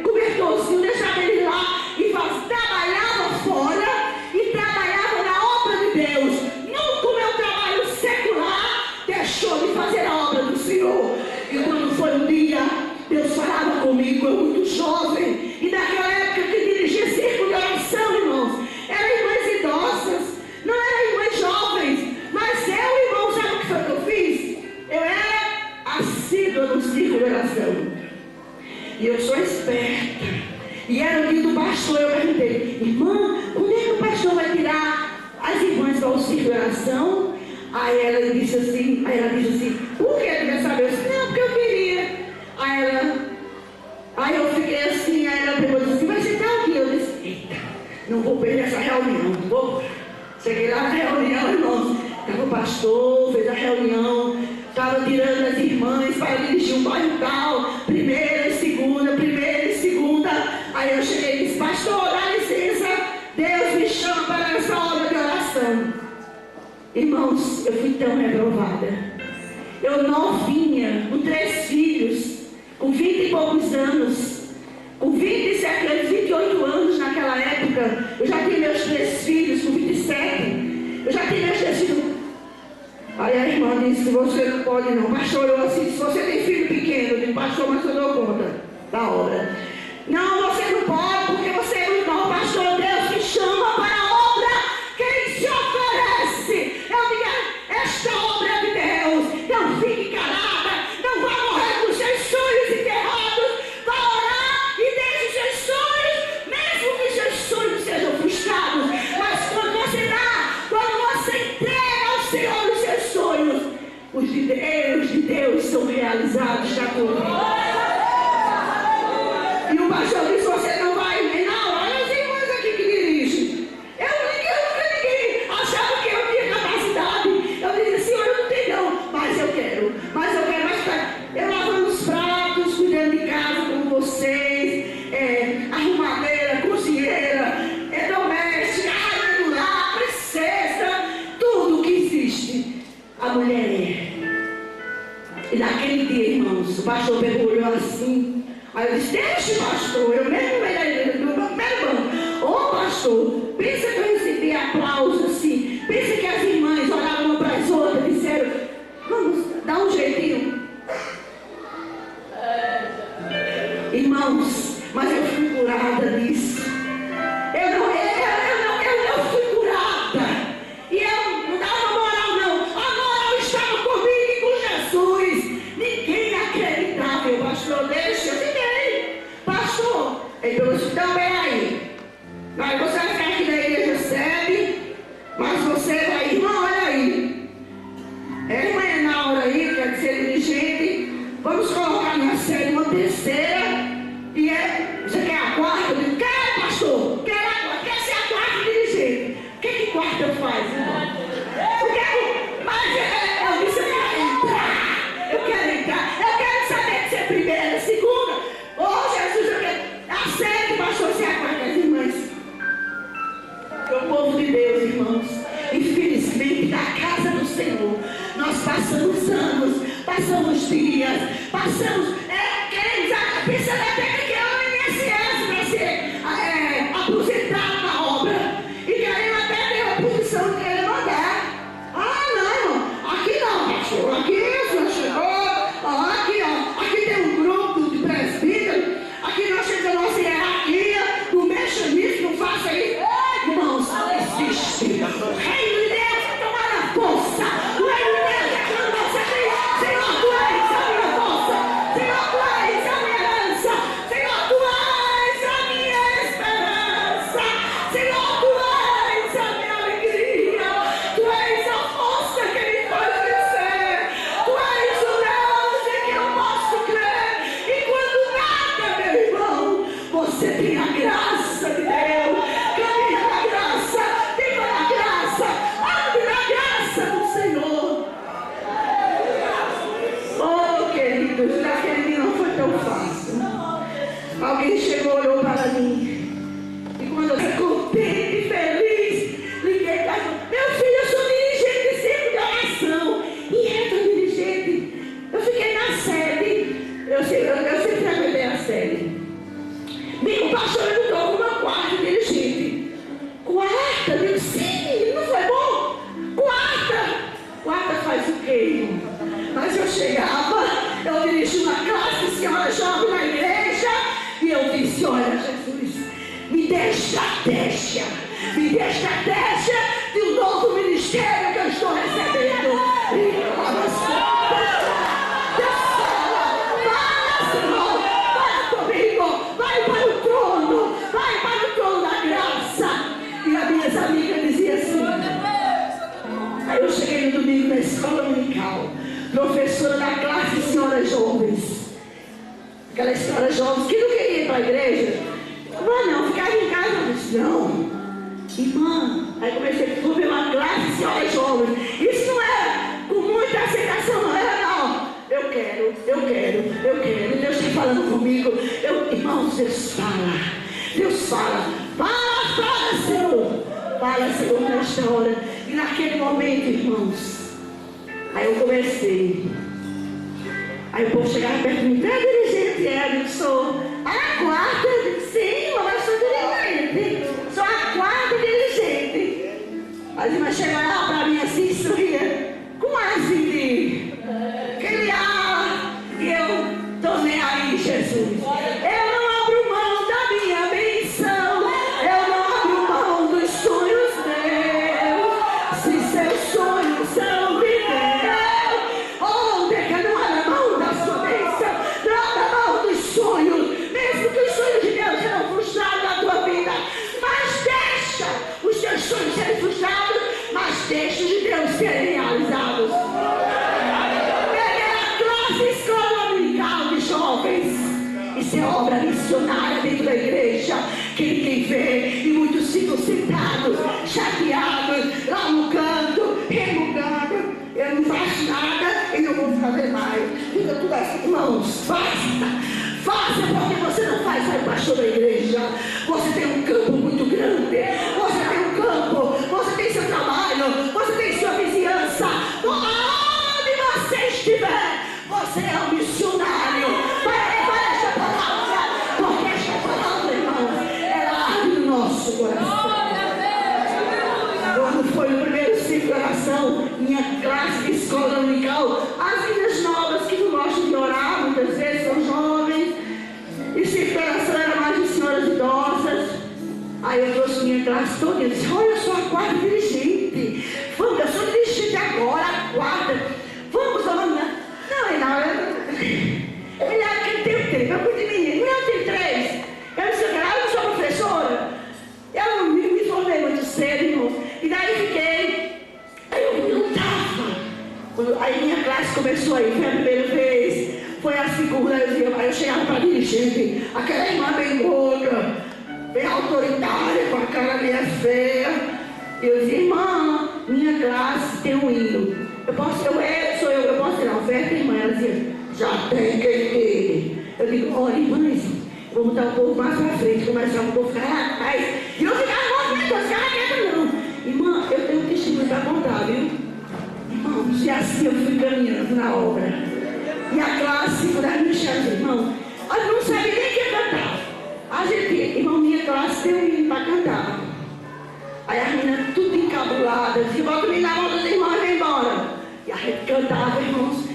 cobertorzinho, deixava ele lá e trabalhava fora e trabalhava na obra de Deus. Nunca o meu trabalho secular deixou de fazer a obra do Senhor. E quando foi um dia, Deus falava comigo, eu muito jovem, e naquela época que dirigia círculo de oração, irmãos, eram irmãs idosas, não eram irmãs jovens, mas eu, irmão, sabe o que foi que eu fiz? Eu era assídua no círculo de oração, e eu sou esperta, e era o dia do pastor. Eu perguntei, irmã, quando é que o pastor vai tirar as irmãs para o círculo de oração? Aí ela disse assim, por que tu quer saber? Eu disse, não, porque eu queria. Aí eu fiquei assim, aí ela perguntou assim, vai sentar aqui? Eu disse, eita, não vou perder essa reunião, não vou. Cheguei lá na reunião, irmãos, estava o pastor, fez a reunião, estava tirando as irmãs para dirigir um bairro tal, primeira e segunda. Aí eu cheguei e disse, pastor, dá licença, Deus me chama para essa hora de oração. Irmãos, eu fui tão reprovada. Eu novinha, com 3 filhos, com 20 e poucos anos, com 27 anos, 28 anos naquela época, eu já tinha meus 3 filhos com 27. Eu disse que você não pode não. O pastor orou assim, se você tem filho pequeno, eu digo, pastor, mas eu dou conta da obra. Não, você não pode, porque você é muito bom, pastor. Deus te chama para a obra que Ele se oferece. Eu digo, esta obra é de Deus. Não fique calada, não vá morrer com seus sonhos enterrados. Vá orar e deixe os seus sonhos, mesmo que seus sonhos sejam frustrados. Mas quando você dá, quando você entrega ao Senhor os seus sonhos, os de Deus são realizados. Está comigo. E o pastor disse, você não vai ver na hora, os irmãos aqui que dirigem. Eu ninguém achava que eu tinha capacidade. Eu disse, Senhor, eu não tenho não, mas eu quero. Eu lavando os pratos, cuidando de casa com vocês, arrumadeira, cozinheira, doméstica, rainha do lar, princesa, tudo que existe, a mulher é. E naquele dia, irmãos, o pastor pegou, olhou assim. Aí eu disse, deixe, pastor, eu mesmo no meu primeiro banco. Ô, pastor, pensa que eu recebi aplausos assim. Pensa que as irmãs olharam uma para as outras e disseram, vamos dar um jeitinho. Irmãos, mas eu fui curada nisso. Eu não fui curada. E eu não dava moral não. A moral estava comigo e com Jesus. Ninguém acreditava. Eu, pastor, deixa, eu fiquei. Pastor, ele falou assim, também aí. Mas você vai ficar aqui na igreja sede, mas você vai, irmão, olha aí. Irmã Enaura aí, quer dizer, dirigente, vamos colocar na série uma terceira. E você quer a quarta? Eu digo, quer, pastor? Quer ser a quarta dirigente? O que quarta faz, irmão? Mas eu disse, eu quero entrar. Eu quero saber de ser primeira, segunda. Oh, Jesus, eu quero. Aceite, pastor, ser a quarta, as irmãs. O povo de Deus, irmãos, infelizmente, da casa do Senhor, nós passamos anos, passamos dias, queremos pensando até que é o INSS para ser aposentado na obra, e queremos até ter a posição de querer mandar. Ah, não, aqui não, pastor, aqui o senhor chegou, aqui tem um grupo de presbíteros, aqui nós temos a nossa hierarquia, não mexa nisso, não faça isso. Irmãos, não existe. O reino de Deus é tomar a força. O reino de Deus é quando você diz, Senhor, tu és a minha força. Senhor, tu és a minha herança. Senhor, tu és a minha esperança. Senhor, tu és a minha alegria. Tu és a força que me faz vencer. Tu és o Deus em que eu posso crer. E quando nada, meu irmão, você tem a graça de Deus. Naquele dia não foi tão fácil. Alguém chegou, olhou para mim. E quando eu fiquei contente e feliz, liguei para ele. Meu filho, eu sou dirigente de centro de oração. E era dirigente. Eu fiquei na sede. Eu sempre frequentei a sede. Digo, pastor, eu não estou com uma quarta dirigente. Quarta? Eu digo, sim, não foi bom? Quarta faz o quê? Mas eu chegava, eu dirigi uma classe, senhora jovem na igreja, e eu disse, olha, Jesus, me dê estratégia de um novo ministério que eu estou recebendo. E fala, Senhor, fala comigo, vai para o trono da graça. E as minhas amigas diziam assim. Aí eu cheguei no domingo na escola dominical, professora da classe de senhoras jovens. Aquelas senhoras jovens que não queriam ir para a igreja. Não, ficava em casa. Eu disse, não, irmã. Aí comecei a ver uma classe de senhoras jovens. Isso não era com muita aceitação, não era não. Eu quero. Deus está falando comigo. Irmãos, Deus fala. Fala, Senhor. Fala, Senhor, nesta hora. E naquele momento, irmãos, aí eu comecei. Aí o povo chegava perto de mim, dirigente, eu sou a quarta, eu disse, sim, mas eu sou dirigente, sou a quarta dirigente. As irmãs chegaram para mim assim, sorria, como assim, missionária dentro da igreja, que ninguém vê, e muitos ficam sentados, chateados, lá no canto, remugando. Eu não faço nada e não vou fazer mais. Diga tudo assim, irmãos, faça porque você não faz ser pastor da igreja. Você tem um campo muito grande, você tem um campo, você tem seu trabalho, você tem sua vizinhança. Onde você estiver, você é um missionário. Para levar esta palavra, porque esta palavra, irmãos, ela arde no nosso coração. Quando foi no primeiro ciclo de oração, minha classe de escola dominical, as meninas novas que não gostam de orar, muitas vezes são jovens, e ciclo de oração era mais de senhoras idosas. Aí eu trouxe minha classe toda e disse: olha, eu sou a quarta dirigente. Vamos, eu sou dirigente agora, a quarta. Vamos, dona Ana. Não, Reinaldo, melhor que eu tenho tempo, eu cuido de mim. Não, tem 3. Eu disse: eu não sou professora. Eu não me formei muito cedo, irmão. E daí fiquei. Eu não estava. Aí minha classe começou aí, foi a primeira vez, foi a segunda. Aí eu chegava para a dirigente, aquela irmã bem gorda, bem autoritária, com a cara meio feia. Eu dizia: irmã, minha classe tem um hino. Eu posso tirar oferta, irmã? Ela dizia: já tem quem tem. Eu digo: olha, irmãs, vou botar o povo mais para frente, começar o povo ficar lá atrás. E eu ficava movimentando, os caras quietos não. Irmã, eu tenho um testemunho para contar, viu? Irmãos, e assim eu fui caminhando na obra. E a classe, quando ela me chama, irmão, ela não sabe nem o que cantar. A gente, irmão, minha classe tem um hino para cantar. Aí as meninas tudo encabuladas, dizia: bota o hino na mão dos irmãos e vem embora. E a gente cantava, irmãos.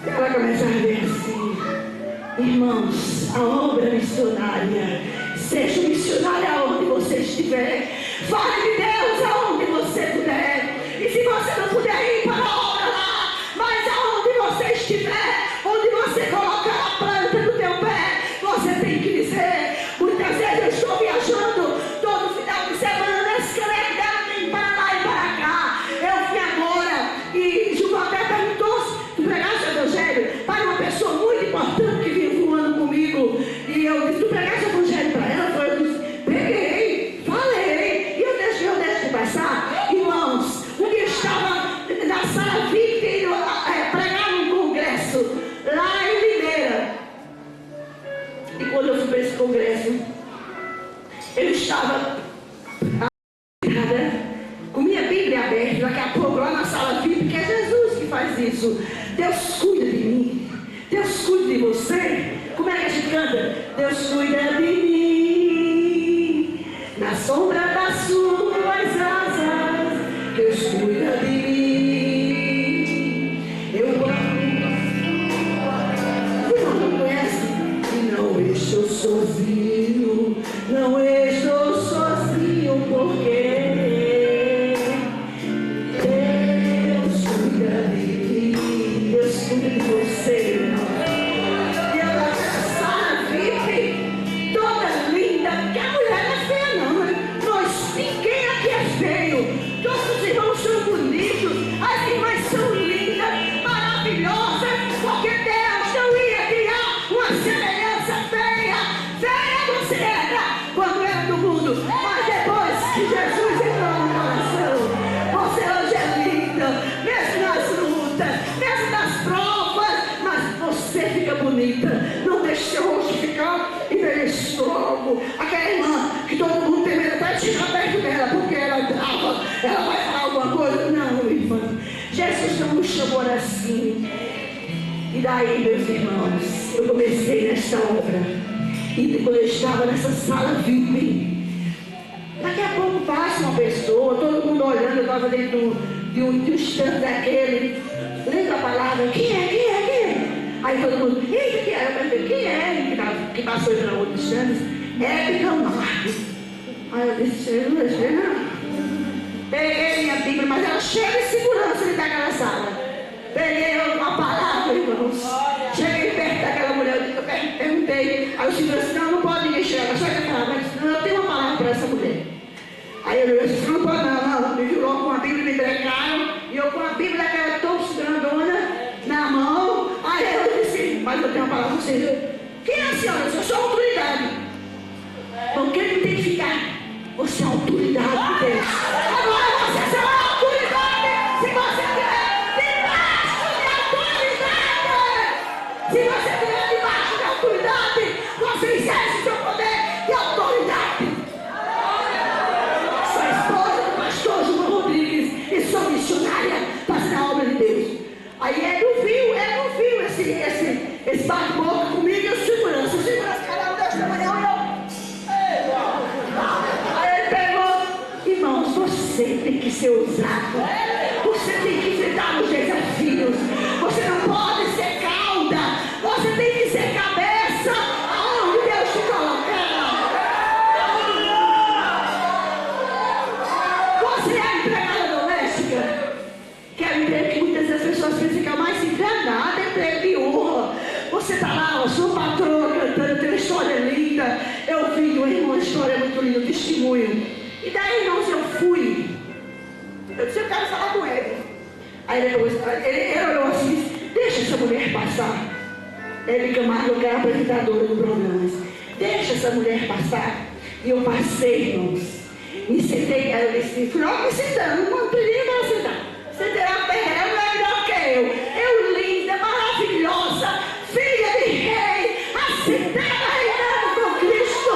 E ela começava a ver assim: irmãos, a obra missionária, seja missionária aonde você estiver, fale de Deus aonde você puder. E se você não puder ir para a obra lá, mas aonde você estiver, onde você colocar a planta do teu pé, você tem que dizer. Muitas vezes eu estou viajando todo final de semana, escrevendo para lá e para cá. Eu fui agora e Gilberto perguntou se tu pregaste o evangelho para uma pessoa muito importante que vinha voando comigo. E eu disse: tu pregaste o evangelho para ela? Eu disse: preguei, falei. E eu deixei de passar. Irmãos, um dia estava na sala VIP pregar num congresso lá em Limeira. E quando eu fui para esse congresso, eu estava com minha Bíblia aberta, daqui a pouco lá na sala VIP, que é Jesus que faz isso. Deus cuida de mim, Deus cuida de você. Como é que a gente canta? Deus cuida de mim, na sombra das suas asas, Deus cuida de mim. Eu amo. Você não conhece? E não estou sozinho, não estou sozinho, porque Deus cuida de mim, Deus cuida de você. E ela sala VIP, toda linda, porque a mulher não é feia não, né? Ninguém aqui é feio, todos os irmãos são bonitos, as irmãs são lindas, maravilhosas, porque Deus não ia criar uma semelhança feia. Feia você era quando era do mundo, mas depois que Jesus entrou no coração, você hoje é linda, mesmo nas lutas, mesmo nas provas, mas você fica bonita. Não deixe seu rosto ficar envelhecido logo. Aquela irmã que todo mundo tem medo até de chegar perto dela, porque ela é brava, ela vai falar alguma coisa. Não, irmã, Jesus não nos chamou assim. E daí, meus irmãos, eu comecei nesta obra. E quando eu estava nessa sala VIP, daqui a pouco passa uma pessoa, todo mundo olhando. Eu estava dentro de um stand daquele, lendo a palavra: quem é? Aí todo mundo: eita, quem é? Eu perguntei: quem é? Que passou para outros stands: é Camargo. Aí eu disse: eu não sei não. Peguei minha Bíblia, mas ela cheia de segurança dentro daquela sala. Peguei uma palavra, irmãos. Cheguei perto daquela mulher, eu perguntei. Aí o segurança disse: não pode ninguém chegar, só que a palavra. Não, eu tenho uma palavra para essa mulher. Aí eu disse: não pode não. Me viu logo com a Bíblia, me entregaram. E eu com a Bíblia daquela tão grandona na mão. Aí eu disse: mas eu tenho uma palavra para você. Quem é a senhora? Eu sou autoridade. vão querer identificar. Você é autoridade de Deus. Agora você será autoridade se você estiver debaixo de autoridade. Se você estiver debaixo de autoridade, você exerce seu poder de autoridade. Sou esposa do pastor João Rodrigues e sou missionária fazendo a obra de Deus. Aí ele não viu esse bate-boca comigo e o segurança caiu desta manhã e eu. Aí ele pegou, irmãos, você tem que ser ousado, você tem que enfrentar os desafios, você não pode ser cauda, você tem que ser cabeça, aonde Deus te colocar. Você é empregada doméstica, que é um emprego que muitas vezes as pessoas pensam que é o mais enganado, é emprego de honra. Você está lá, a sua patroa cantando, tem uma história linda. Eu vi de uma história muito linda, um testemunho. E daí, irmãos, eu fui. Eu disse, eu quero falar com ele. Aí ele olhou assim, deixa essa mulher passar. Ele Camargo, que era apresentadora do programa. Deixa essa mulher passar. E eu passei, irmãos. Me sentei, aí eu disse, fui logo me sentando, não pedi para sentar. Sentei na terra, ela é melhor que eu. Eu linda, maravilhosa, filha de rei, assentada reinando com Cristo.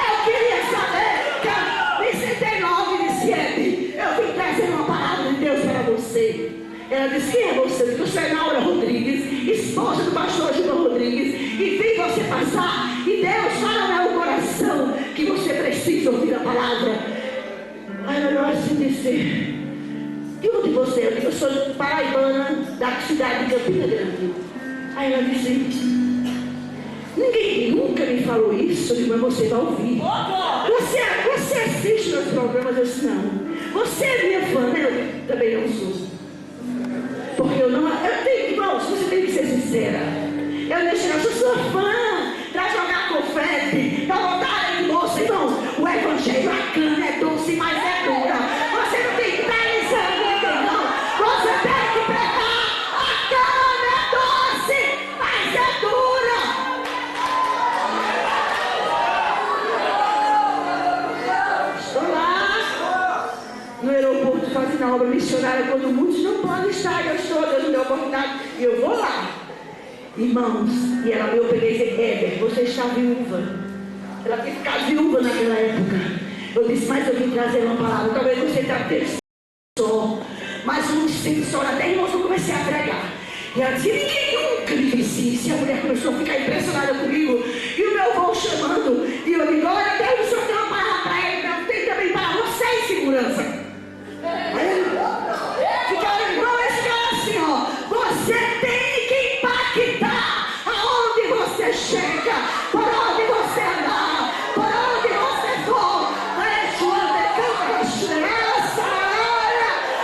Eu queria saber, que me sentei logo e disse, Ede, eu vim trazer uma palavra de Deus para você. Ela disse, quem é você? Eu disse, você é Naura Rodrigues, esposa do pastor João Rodrigues, e vi você passar, e Deus fala no meu coração que você precisa ouvir a palavra. Aí ela olhou assim e disse, de onde você é? Eu disse, eu sou paraibana, da cidade de Campina Grande. Aí ela disse, ninguém nunca me falou isso. Eu digo, mas você vai ouvir. Você assiste meus programas? Eu disse, não. Você é minha fã, né? Eu também não sou. Porque eu tenho, irmãos, você tem que ser sincera. Eu deixei, eu sou sua fã, para jogar confete, para botar em moça, irmão. O evangelho, a cana é doce, mas é dura. Você não tem que estar exame, não. Você tem que pegar. A cana é doce, mas é dura. Estou lá no aeroporto fazendo a obra missionária quando muitos não podem estar. Eu estou dando a oportunidade e eu vou lá. Irmãos, e eu peguei e disse, Éder, você está viúva. Ela tinha ficado viúva naquela época. Eu disse, mas eu vim trazer uma palavra. Talvez você está tendo só, mas um sensor, até irmãos, eu comecei a pregar. E ela disse, ninguém nunca me disse isso. E a mulher começou a ficar impressionada comigo. E o meu avô chamando. E eu digo, olha, Deus, o senhor tem uma palavra para ele. Não tem também para você em segurança. Fica irmão, esse cara assim, ó. Você tem que impactar aonde você chega, por onde você andar, por onde você for.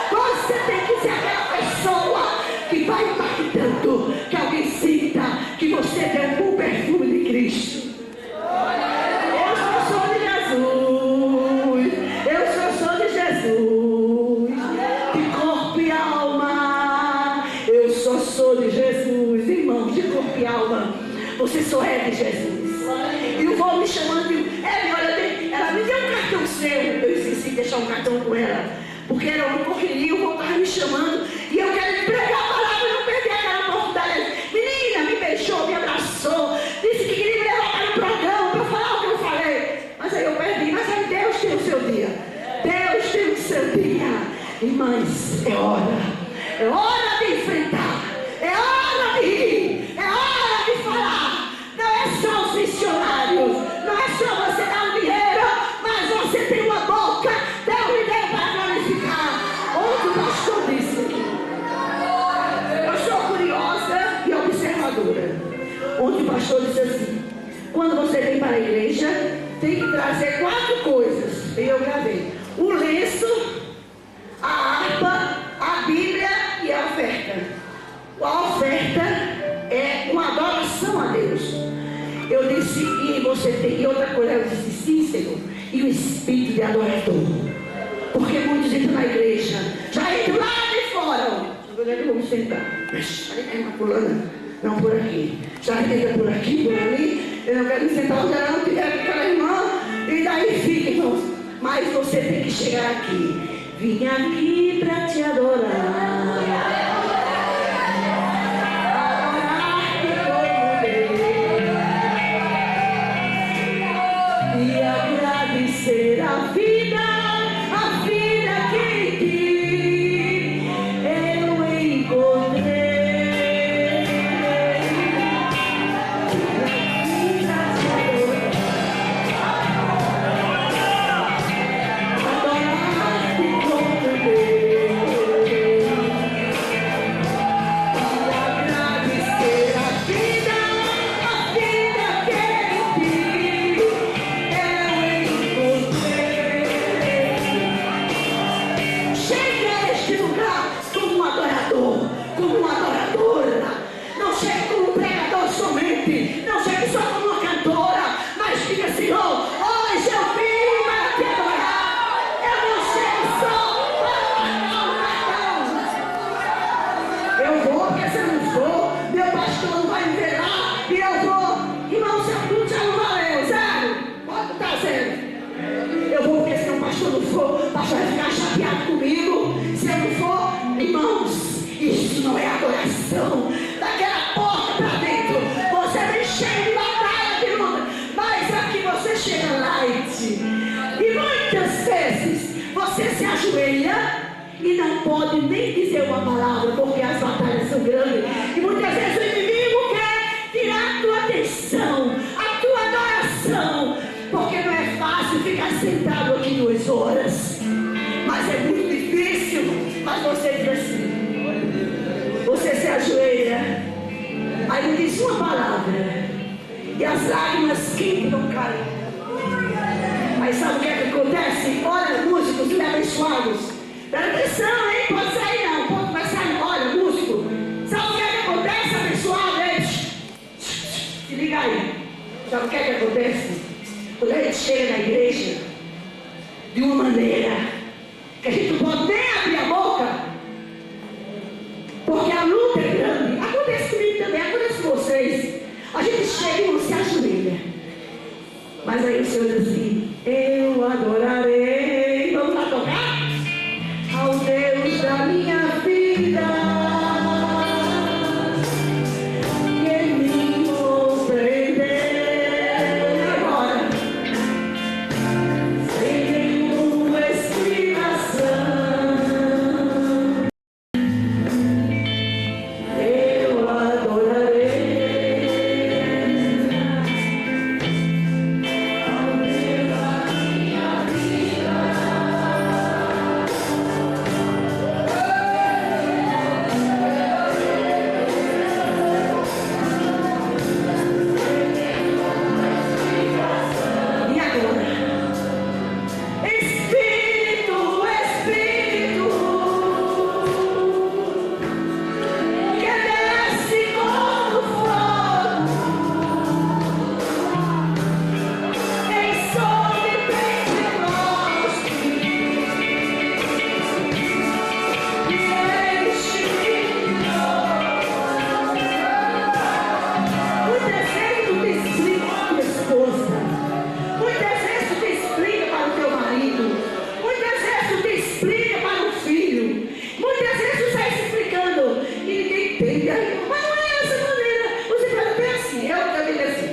Você tem que ser aquela pessoa que vai impactando, que alguém sinta que você tem um bom perfume de Cristo. Eu sou de Jesus, eu sou de Jesus, de corpo e alma. Eu sou de Jesus, irmãos, de corpo e alma. Você só é de Jesus. E o vô me chamando, ela me deu um cartão seu. Eu esqueci de deixar um cartão com ela, porque era uma correria, o vô estava me chamando. E eu quero pregar a palavra e não perder aquela oportunidade. Menina, me beijou, me abraçou, disse que queria me levar para o programa para falar o que eu falei. Mas aí eu perdi. Mas aí Deus tem o seu dia. Deus tem o seu dia. Irmãs, é hora. É hora de enfrentar. É hora de ir. É hora de falar. Não é só os missionários. Não é só você dar um dinheiro, mas você tem uma boca. Deus me deu para glorificar. Outro pastor disse aqui. Eu sou curiosa e observadora. Outro pastor disse assim, quando você vem para a igreja, tem que trazer 4 coisas. E eu gravei. O lenço, a harpa, a Bíblia e a oferta. A oferta é uma adoração a Deus. Eu disse, e você tem, e outra coisa, eu disse, sim, Senhor, e o espírito de adorador. Porque muitos entram na igreja, já entram lá de fora. Eu lembro como sentar. Aí uma fulana, não por aqui. Já entra por aqui, por ali. Eu não quero me sentar onde ela não tiver aquela irmã. E daí fica, irmãos. Mas você tem que chegar aqui. Vim aqui para te adorar. E agradecer a vida que em ti eu encontrei. Adorar-te como Deus. Agradecer a vida que em ti chega a este lugar como um adorador, como uma adoradora. Não chegue como um pregador somente, não chegue só como uma cantora, mas diga: Senhor, hoje eu vim para te adorar. Eu não chego só para adorar. Eu vou, porque se eu não for, meu pastor não vai me ver lá, e eu vou. Irmão, se tudo já não valeu, zero. Pode estar zero. Eu vou, porque se o pastor não for, o pastor vai ficar chateado comigo. Se eu não for, irmãos, isso não é adoração. Daquela porta para dentro, você vem cheio de batalha, de luta, mas aqui você chega light. E muitas vezes você se ajoelha e não pode nem dizer uma palavra, porque as batalhas são grandes. E muitas vezes o inimigo quer tirar a tua atenção, a tua adoração, porque não é fácil ficar sentado aqui 2 horas, mas é muito difícil. Mas você diz assim, você se ajoelha, aí não diz uma palavra, e as lágrimas quentes não caem. Aí sabe o que é que acontece? Olha, músicos e abençoados, presta atenção, hein? Pode sair não, pode vai sair. Olha, músico, sabe o que é que acontece, abençoado? Se liga aí, sabe o que é que acontece? Quando a gente chega na igreja de uma maneira que a gente não pode nem abrir a boca, porque a luta é grande. Acontece comigo também, acontece com vocês. A gente chega e não se ajoelha, mas aí o Senhor diz assim: eu adorarei. Vamos lá tocar? Ao Deus da minha vida, que me compreendeu. Agora, sem nenhuma explicação, eu adorarei. Ao Deus da minha vida. E agora? Espírito, Espírito, que desce como fogo, ensome Pentecoste, e enche-me de novo. Muitas vezes tu te explica para a tua esposa, muitas vezes tu te explica para o teu marido, muitas vezes tu te explica para o filho, muitas vezes tu sai se explicando e ninguém entende. Mas não é dessa maneira. Você fala bem assim, eu também digo assim: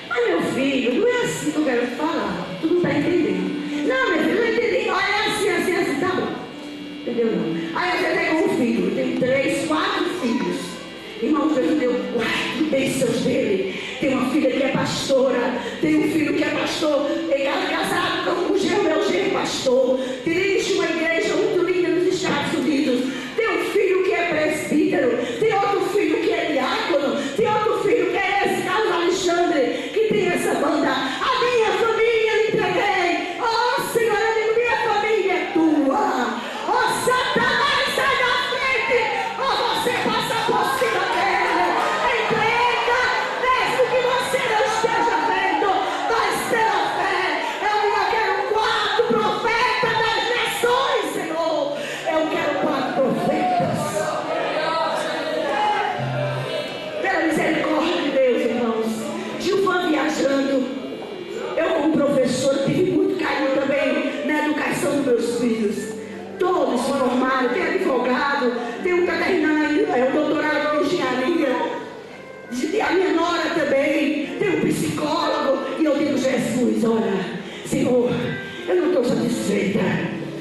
mas meu filho, não é assim que eu quero falar, tu não está entendendo. Não, meu filho, eu não entendi. Olha, é assim, assim, assim, tá bom. Entendeu não? Aí eu até com um filho, eu tenho 3, 4 filhos. Irmãos, Deus deu 4 bênçãos dele. Tem uma filha que é pastora, tem um filho que é pastor, é casado com o genro, meu genro pastor, dirige uma igreja muito linda nos Estados Unidos. Tem um filho que é presbítero, tem outro filho que é diácono, tem outro filho que é esse Carlos Alexandre, que tem essa banda. A minha família eu entreguei. Oh Senhor, eu digo, minha família é tua. Oh Satanás, sai da frente. Oh, você passa por cima dele. Entrega, mesmo que você não esteja vendo, mas pela fé. Eu digo, eu quero 4 profetas das trabalho, tem advogado, tem um veterinário, o doutorado em engenharia. E a minha nora também, tem um psicólogo. E eu digo, Jesus, olha, Senhor, eu não estou satisfeita.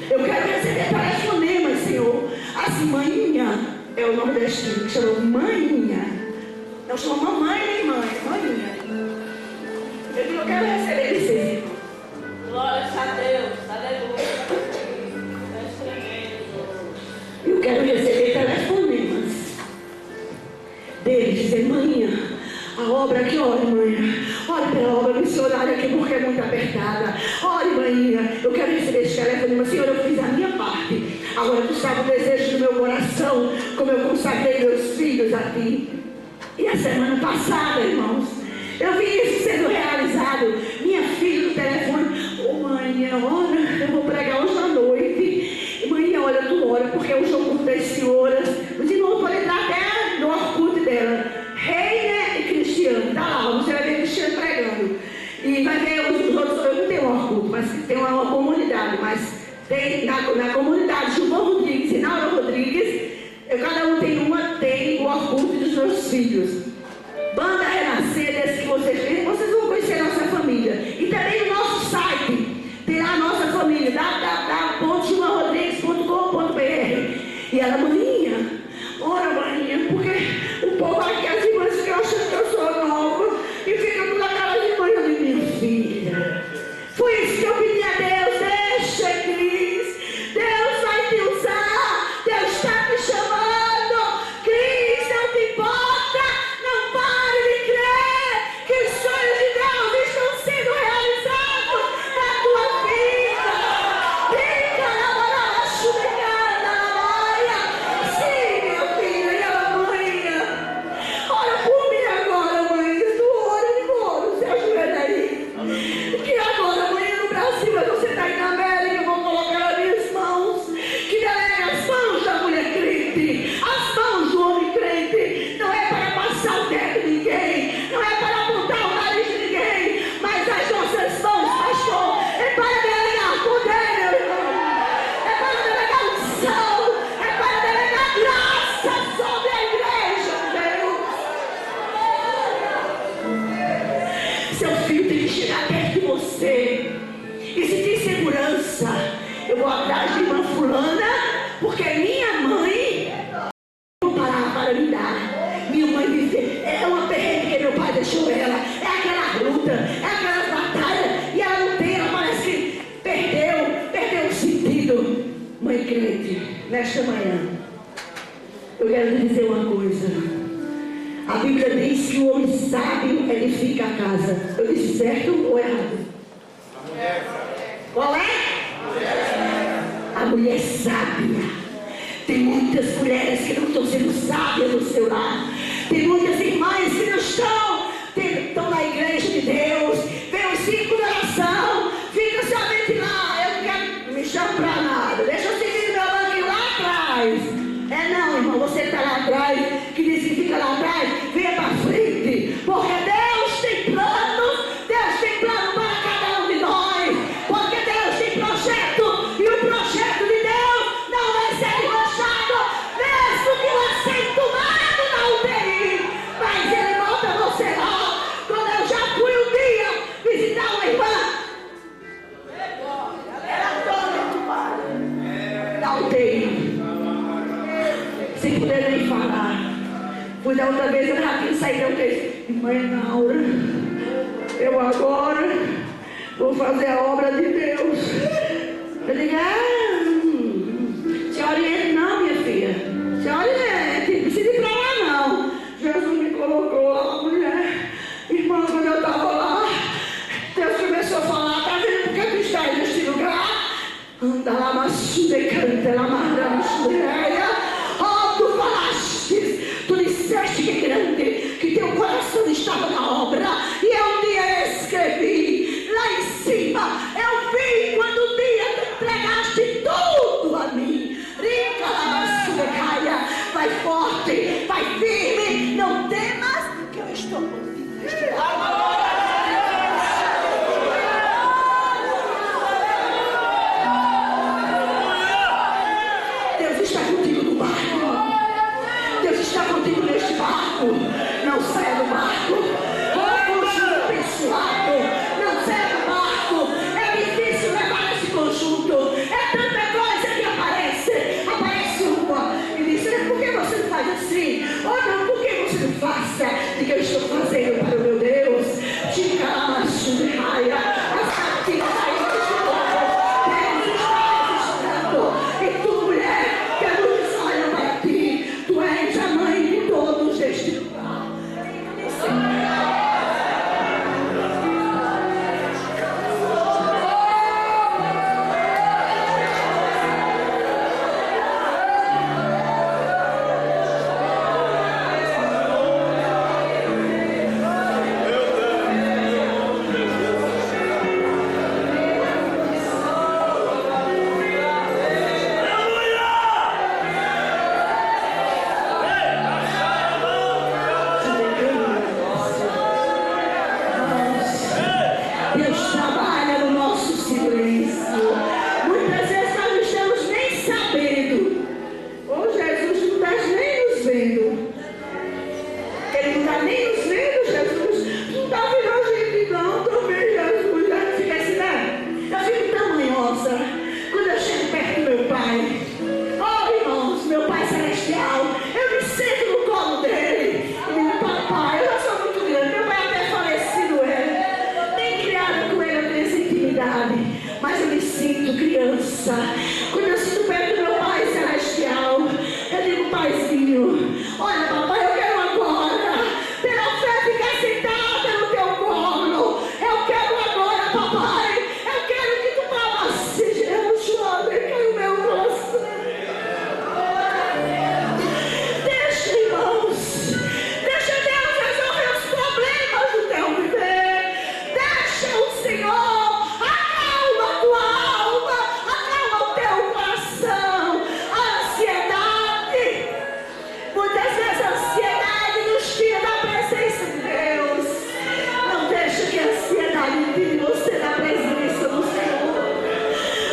Eu quero receber telefonemas, Senhor. Assim, maninha, é o nome destino, que chama maninha. Não chama mamãe nem mãe, maninha. Eu digo, eu quero receber esse. Glória a Deus, aleluia. Eu quero receber telefonemas deles, dizer, manhã, a obra aqui, olha, manhã, olha pela obra missionária aqui, porque é muito apertada. Olha, manhã, eu quero receber esse telefonema. Senhor, eu fiz a minha parte. Agora tu sabe o desejo do meu coração, como eu consagrei meus filhos a ti. E a semana passada, irmãos, eu vi isso sendo realizado. Minha filha no telefone, ô mãe, olha, eu vou pregar hoje à noite. Mãe, olha, tu ora, porque hoje eu culto das senhoras. Os irmãos podem entrar até no orkut dela. Reina e Cristiano, tá lá, você vai ver Cristiano pregando. E vai ver os outros, eu não tenho um orkut, mas tem uma comunidade, mas tem na comunidade Gilvão Rodrigues e Naura Rodrigues, cada um tem tem o orkut dos meus filhos. Banda Renascer, desse que vocês veem, vocês vão conhecer a nossa família. E também no nosso site, tem lá a nossa família, www.gilvarodrigues.com.br. E ela, maninha, ora maninha, porque o povo aqui, as irmãs ficam achando que eu sou nova, e fica toda aquela irmã de minha filha. Foi isso que eu pedi a Deus, deixa, Cris, Deus vai te usar, Deus está te chamando, Cris, não te importa, não pare de crer que os sonhos de Deus estão sendo realizados na tua vida. Fica na moral, chugada, na sim, minha filha, e a mãe, ora por mim agora, mãe, tu ora de novo, se ajoelha aí. Que agora, amanhã no Brasil, você está aí na América, eu vou colocar nas minhas mãos, que delega as mãos da mulher crente, as mãos do homem crente. Não é para passar o dedo de ninguém, não é para apontar o nariz de ninguém, mas as nossas mãos, pastor, é para delegar poder, meu irmão, é para delegar unção, é para delegar graça sobre a igreja, Deus. Seu filho tem que chegar perto de você. E se tem segurança, eu vou atrás de irmã fulana, porque minha mãe não parava para me dar. Minha mãe vive, é uma perrengue que meu pai deixou ela, é aquela luta, é aquelas batalhas, e ela não tem, ela parece que perdeu o sentido. Mãe crente, nesta manhã, eu quero lhe dizer uma coisa. A Bíblia diz que o homem sábio edifica a casa. Eu disse certo ou errado? Qual é? A mulher sábia. Tem muitas mulheres que não estão sendo sábias no seu lar. Tem muitas irmãs que não estão na igreja de Deus. Vem os 5 de oração, fica somente lá. Eu não quero me chamar para nada. Deixa eu seguir meu banquinho lá atrás. É não, irmão, você está lá atrás, que diz que fica lá atrás, venha para frente. Porque Deus tem planos, Deus tem plano para cada um de nós. Porque Deus tem projeto, e o projeto de Deus não vai ser manchado, mesmo que você entumado na UTI. Mas Ele volta você lá. Quando eu já fui um dia visitar uma irmã, era toda entumada na UTI, sem poder nem falar. Fui da outra vez, eu já tinha saído da UTI. Irmã Naura, eu agora vou fazer a obra de Deus. Eu digo, se oriente não, minha filha. Se oriente, não precisa ir para lá não. Jesus me colocou lá, mulher. Irmã, quando eu estava lá, Deus começou a falar, tá vendo por que tu está aí neste lugar? Anda lá, mas canta lá, mas tu falaste, tu disseste que é grande, que teu coração estava na obra, e eu um dia escrevi lá em cima, eu vi quando um dia tu entregaste tudo a mim. Rica lá, vai forte, vai firme, não temas, que eu estou contigo. Deus está força. Quando eu sinto perto do meu Pai Celestial, eu digo, Paizinho, olha, papai, eu quero agora, pela fé, ficar sentada no teu colo. Eu quero agora, papai. Eu quero que tu massageias o meu coração. Deixa, irmãos. Deixa Deus resolver os problemas do teu viver. Deixa o Senhor. Acalma a tua alma. Acalma o teu coração. A ansiedade. Muitas vezes a ansiedade nos tira da presença de Deus. Não deixa que a ansiedade tire você da presença do Senhor.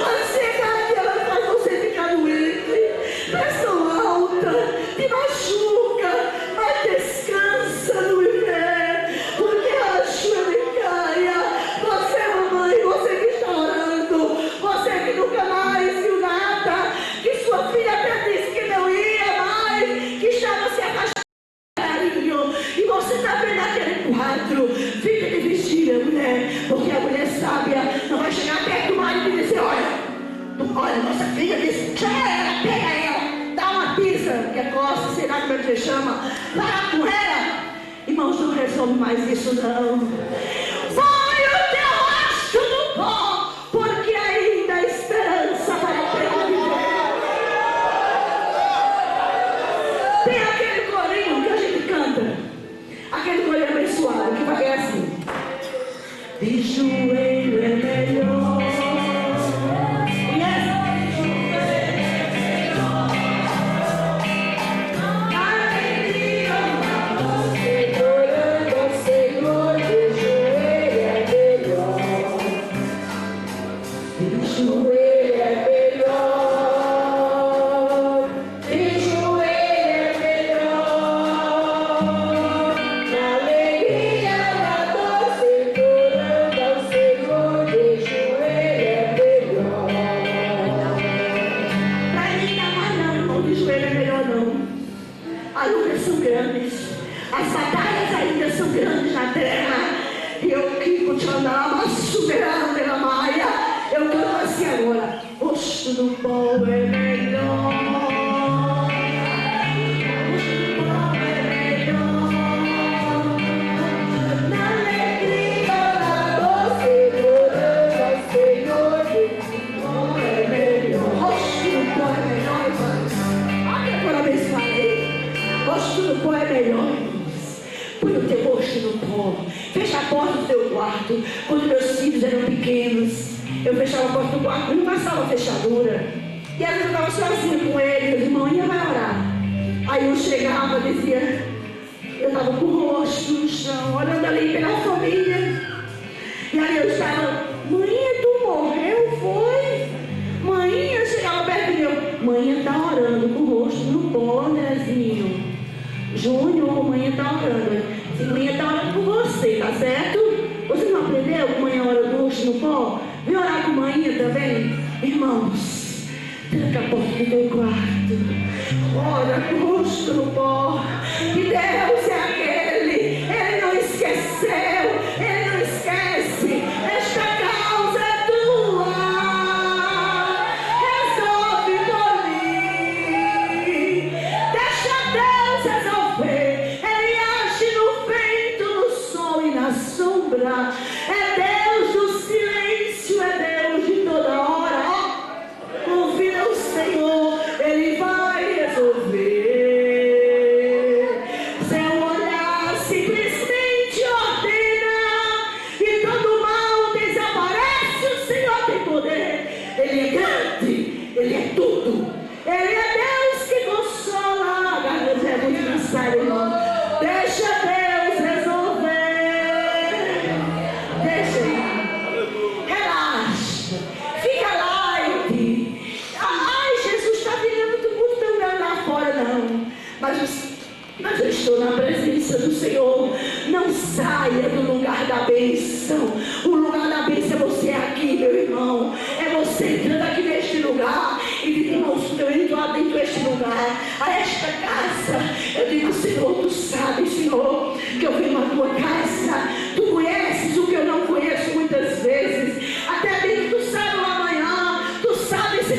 A ansiedade, ela faz você ficar doente, pressão alta, te machuca, mas descansa no viver, porque a chuva caia. Você, mamãe, você que está orando, você que nunca mais viu nada, que sua filha até disse que não ia mais, que estava se afastando, e você está vendo aquele quadro. Fica de vigília, mulher, porque a mulher sábia não vai chegar perto do marido e dizer, olha, nossa filha disse, pega ela, dá uma pisa, que é costa, sei lá como é que você chama, para com ela. Irmãos, não resolve mais isso não. Põe o teu rosto no pó, porque ainda há esperança para a pena viver. Tem aquele corinho que a gente canta, aquele corinho abençoado, que vai assim: de joelho é melhor. As lutas são grandes, as batalhas ainda são grandes na terra. E eu que continuava superando pela maia, eu canto assim agora: rosto no pó é melhor. Rosto no pó é melhor. Na alegria da doce segurança, Senhor, pó é melhor. Rosto no pó é melhor, irmãos. Olha agora bem isso aí. Rosto no pó é melhor, irmãos. Põe o teu rosto no pó. Fecha a porta do teu quarto. Quando meus filhos eram pequenos, eu fechava a porta do quarto, não passava a fechadura. E às vezes eu estava sozinha com eles, irmão, ia vai orar. Aí eu chegava e dizia, eu estava com o rosto no chão, olhando ali pela família. E aí eu estava, mãe, tu morreu, foi? Mãe, eu chegava perto de mim, mãe está orando com o rosto no pó, Nezinho. Júnior, mãe está orando. Mãe está orando por você, tá certo? Você não aprendeu que mãe ora com o rosto no pó? Vem orar com mãe também? Irmãos, tranca a porta do teu quarto. Ora com o rosto no pó. E Deus é aquele. Ele não esqueceu. Ele não esquece. Esta causa é tua. Resolve por mim. Deixa Deus resolver. Ele age no vento, no sol e na sombra. É Deus do silêncio, é Deus de toda hora. Confia no Senhor, Ele vai resolver. Seu olhar simplesmente ordena e todo mal desaparece. O Senhor tem poder. Ele é grande, Ele é tudo. Ele é Deus que consola. Deus é muito cansado, irmão. Deixa Deus resolver. Deixa Ele. Relaxa. Fica light. Ai, Jesus está virando do mundo tão grande lá fora, não. Mas eu estou na presença do Senhor. Não saia do lugar da bênção. O lugar da bênção é você aqui, meu irmão. É você entrando aqui neste lugar. E diz, irmãos, eu entro lá dentro deste lugar, a esta casa. Eu digo, Senhor, tu sabes, Senhor, que eu venho à tua casa. Tu conheces o que eu não conheço muitas vezes. Até mesmo tu sabe o amanhã. Tu sabes,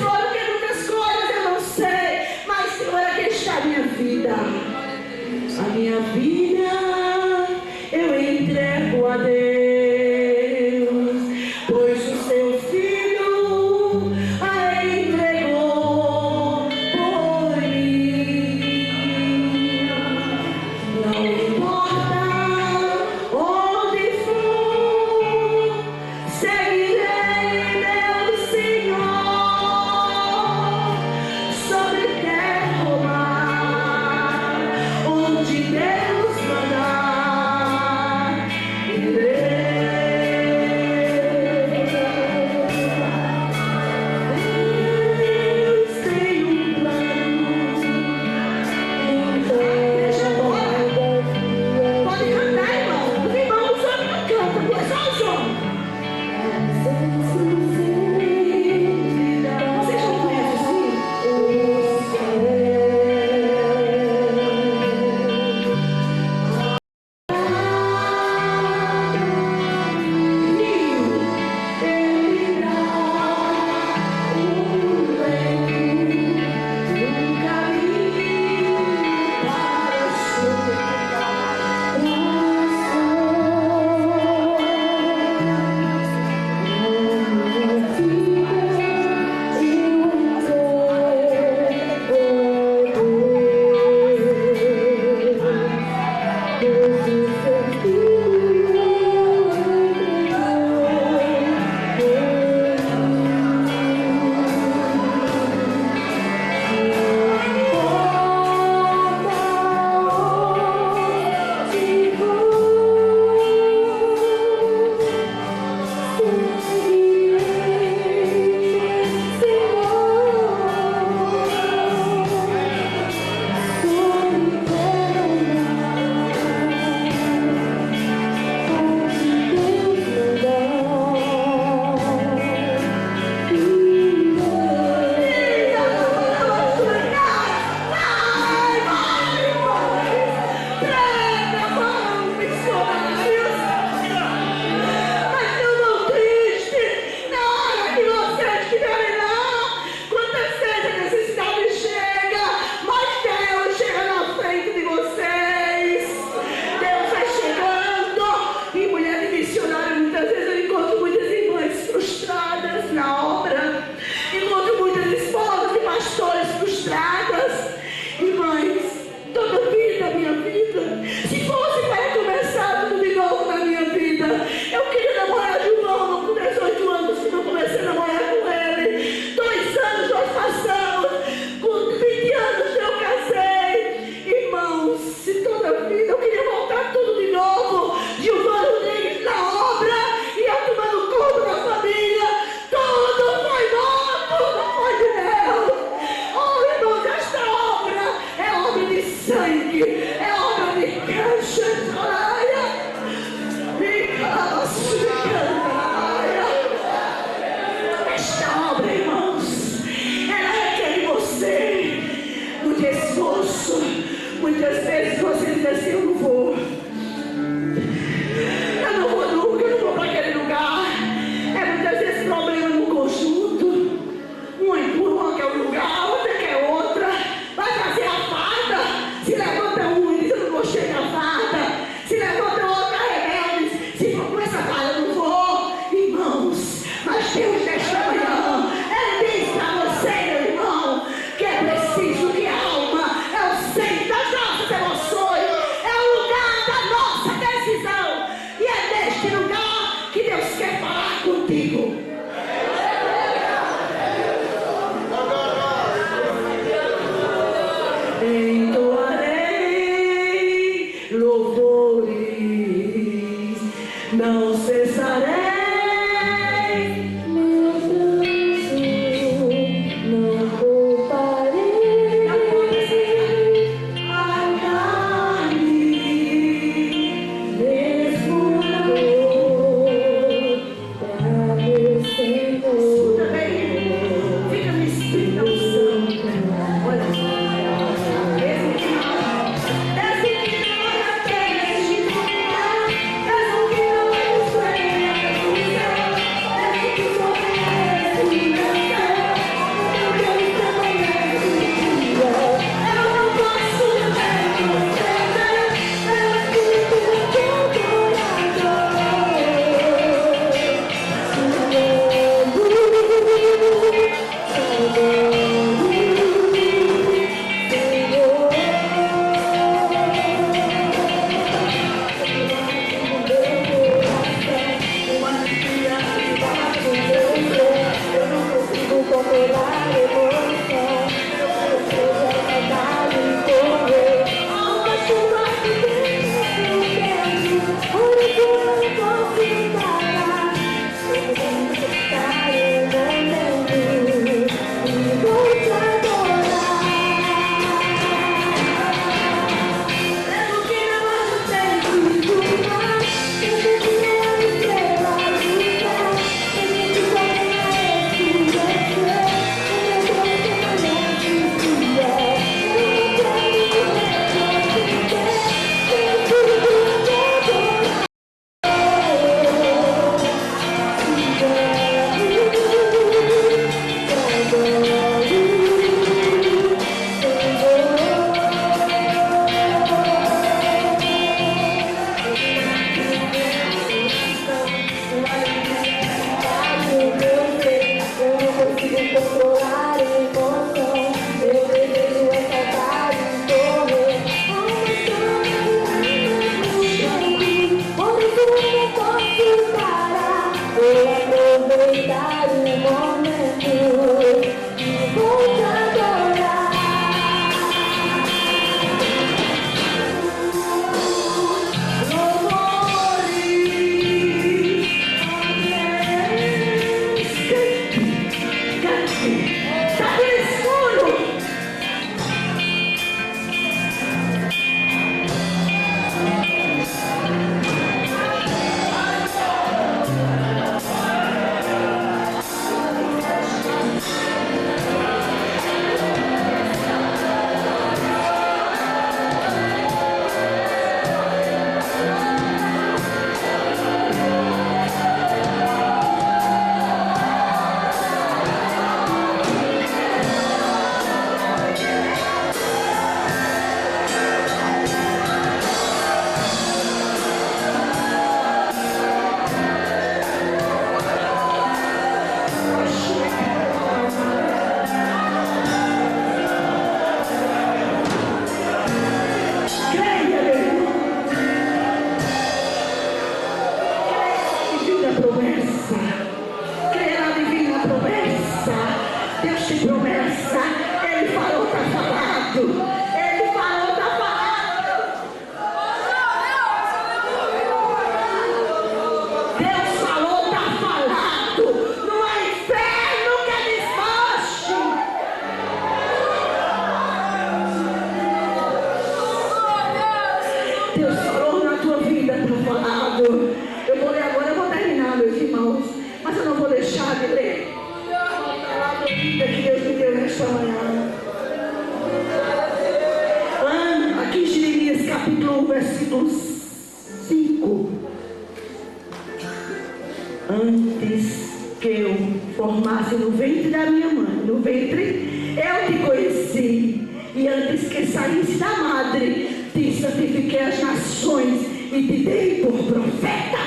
no ventre, eu te conheci. E antes que saísse da madre, te santifiquei as nações e te dei por profeta.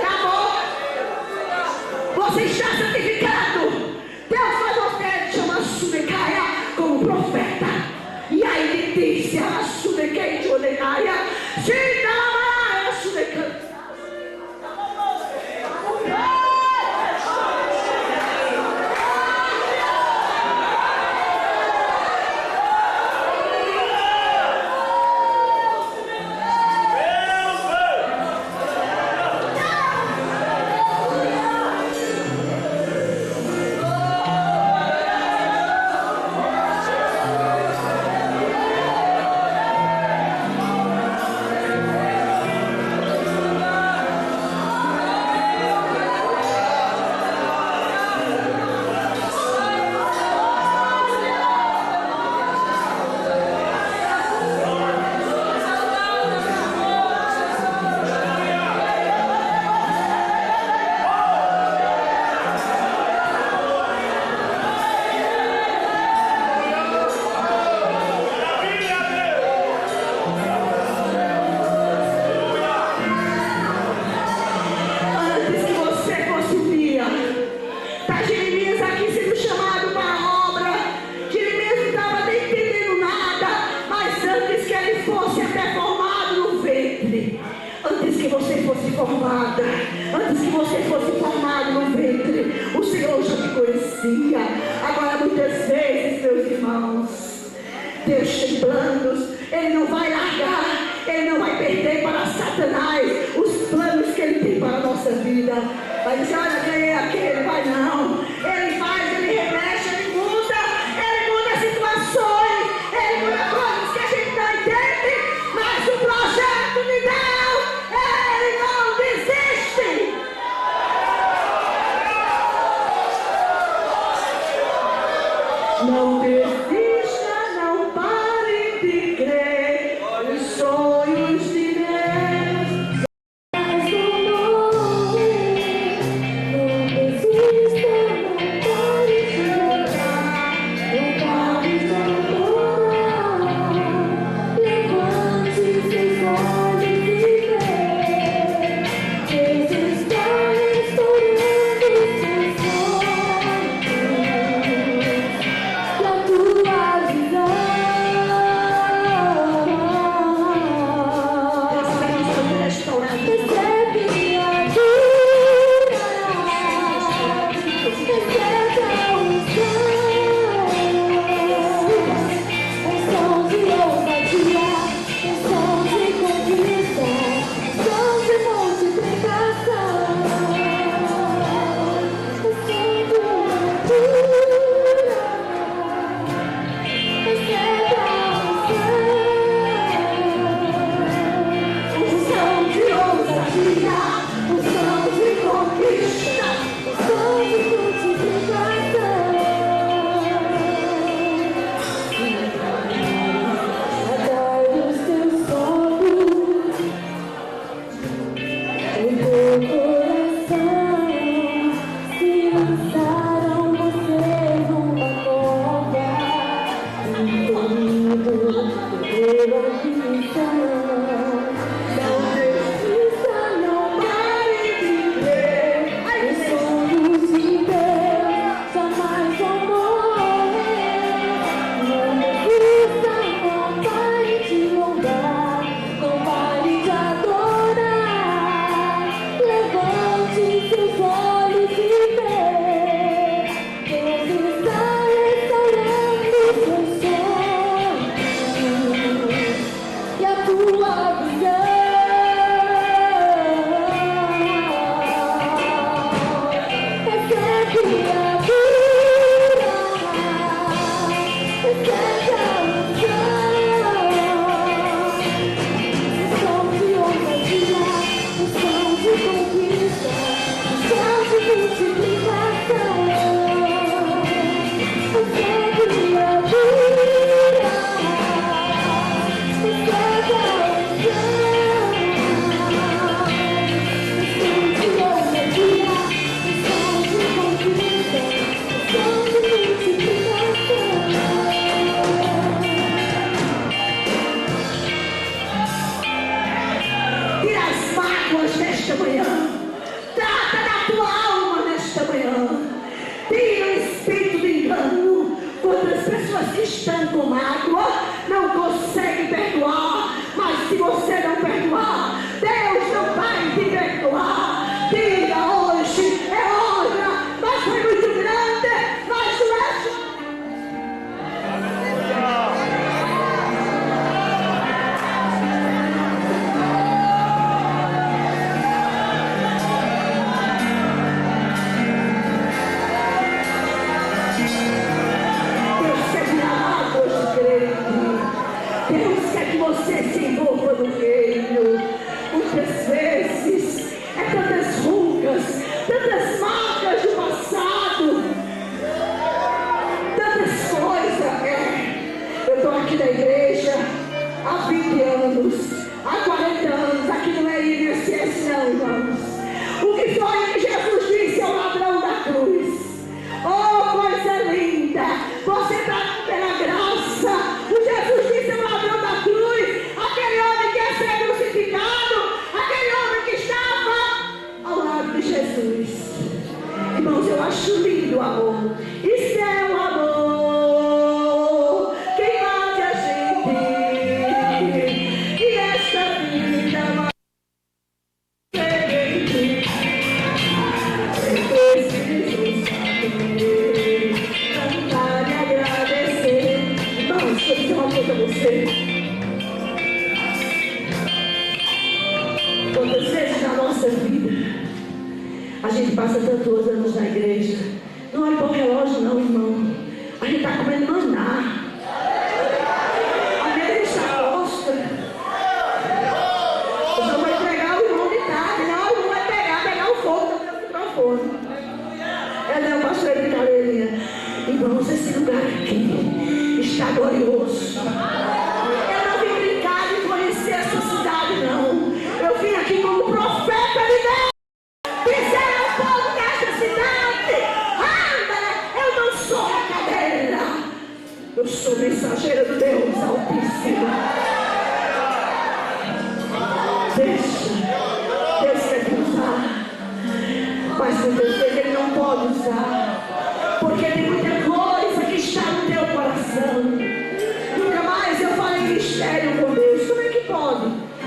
Acabou. Você está santificado. Deus faz você chamar Sudecaia como profeta. E aí ele disse a Sudecaia de Odecaia, Sita lá, Sudecaia. Antes que você fosse formado no ventre, o Senhor já te conhecia. Agora muitas vezes, meus irmãos, Deus tem planos. Ele não vai largar, Ele não vai perder para Satanás os planos que Ele tem para a nossa vida. Vai dizer, olha, ganhei aquele, vai não. Ele faz, Ele remexe, Ele muda situações, Ele muda coisas que a gente não entende, mas o projeto de Deus, Ele não desiste. Não desista, não pare de crer nos sonhos de Deus. Tira o espírito do engano. Quantas pessoas que estão com mágoa não conseguem perdoar, mas se você não perdoar, Deus não vai te perdoar. Diga hoje, é hora, mas foi muito grande, mas tu és. Deus quer que você se envolva no reino. Muitas vezes é tantas rugas, tantas marcas do passado, tantas coisas. Eu estou aqui na igreja há 20 anos, há 40 anos. Aqui não é INSS não, irmãos. O que foi que Jesus disse ao ladrão da cruz? Oh, coisa linda! Você está pela graça. O Jesus disse ao ladrão da cruz, aquele homem que ia ser crucificado, aquele homem que estava ao lado de Jesus. Irmãos, eu acho lindo o amor. Isso é o amor que faz a gente. E esta vida vai ser preciso saber cantar e agradecer. Irmãos, deixa eu dizer uma coisa a você. Quantas vezes na nossa vida a gente passa tantos anos na igreja, não olhe para o relógio não, irmão. A gente está comendo maná, a mesa está posta. Eu só vou entregar o irmão de tarde. Não, não vai pegar o fogo do microfone. Ela é o pastor de Carolina. Irmãos, esse lugar aqui está glorioso. Eu não vim brincar de conhecer essa cidade, não. Eu vim aqui como profeta de Deus. Dizer ao povo desta cidade: anda, eu não sou a cadeira, eu sou mensageira do Deus Altíssimo. Deixa, Deus quer te usar, mas muitas vezes Ele não pode usar, porque tem muita coisa que está no teu coração. Nunca mais eu falei mistério com Deus. Como é que pode?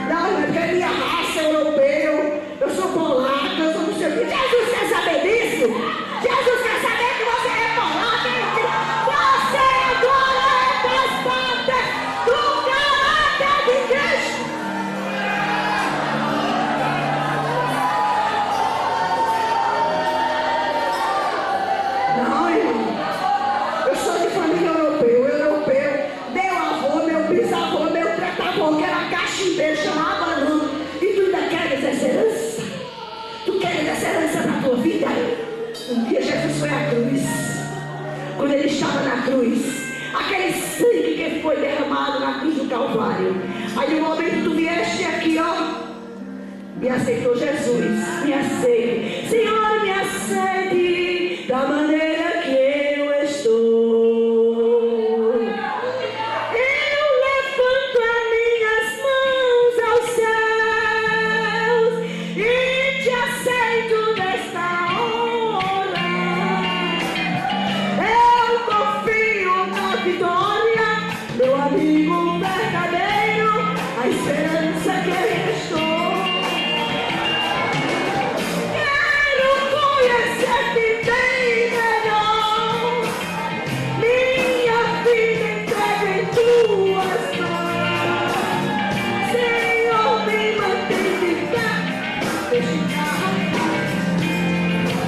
Não, é porque a minha raça é europeu, eu sou polaca, eu sou não sei o que. Jesus quer saber disso? Jesus quer saber que você é polaca? Você agora é transporte do caráter de Cristo. Não, irmão. Eu sou de família europeu. Meu avô, meu bisavô, meu tretavô, que era cachimbeiro, chamava não. E tu ainda queres essa herança? Tu queres essa herança na tua vida? Um dia Jesus foi à cruz. Quando ele estava na cruz, aquele sangue que foi derramado na cruz do Calvário. Aí no momento que tu vieste aqui, ó, me aceitou Jesus, me aceite. Senhor, me aceite da maneira que eu estou. Eu levanto as minhas mãos aos céus e te aceito nesta hora. Eu confio na vitória, meu amigo verdadeiro, a esperança que restou. Quero conhecer-te bem melhor. Minha vida entrega em tuas mãos. Senhor, me mantém de pé.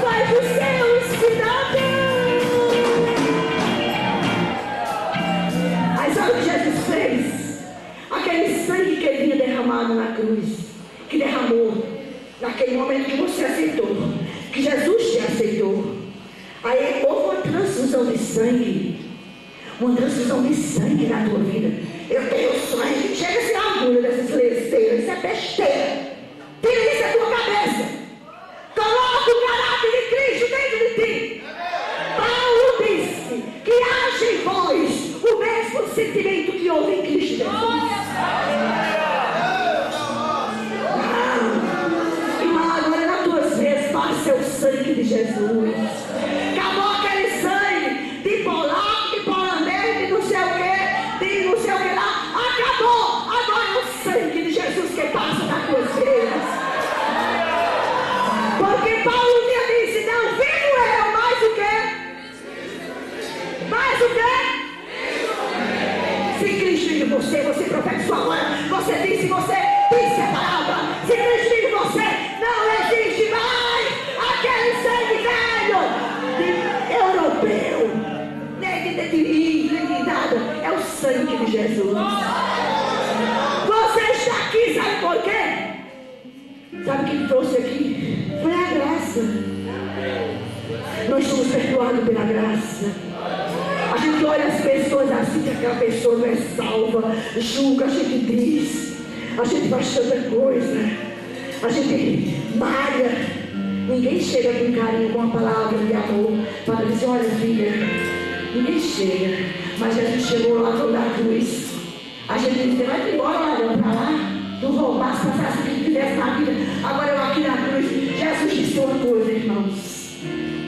Faz os seus cidadãos. Aí sabe o que Jesus fez? Aquele sangue que ele vinha derramado na cruz, que derramou naquele momento que você aceitou, que Jesus te aceitou. Aí houve uma transfusão de sangue. Uma transfusão de sangue na tua vida. Eu tenho sangue. Chega a ser orgulho dessas leseiras. Isso é besteira. Tira isso da tua cabeça. Coloca o caráter de Cristo dentro de ti. Paulo disse que haja em vós o mesmo sentimento que houve em Cristo Jesus. Irmão, agora nas tuas vezes passa o sangue de Jesus. Acabou aquele em você, você profetizou agora, você disse a palavra, se Cristo em você, não existe mais aquele sangue velho, europeu, nem de nada, é o sangue de Jesus. Você está aqui, sabe por quê? Sabe o que trouxe aqui? Foi a graça. Nós somos perdoados pela graça. A gente olha as pessoas assim, que aquela pessoa não é salva, julga, a gente diz, a gente faz tanta coisa, a gente malha. Ninguém chega com carinho, com uma palavra de amor, para dizer: olha filha, ninguém chega, mas a gente chegou lá da cruz. A gente diz: vai embora, olha para lá, tu roubasse, passasse o que tivesse na vida, agora eu aqui na cruz. Jesus disse uma coisa, irmãos.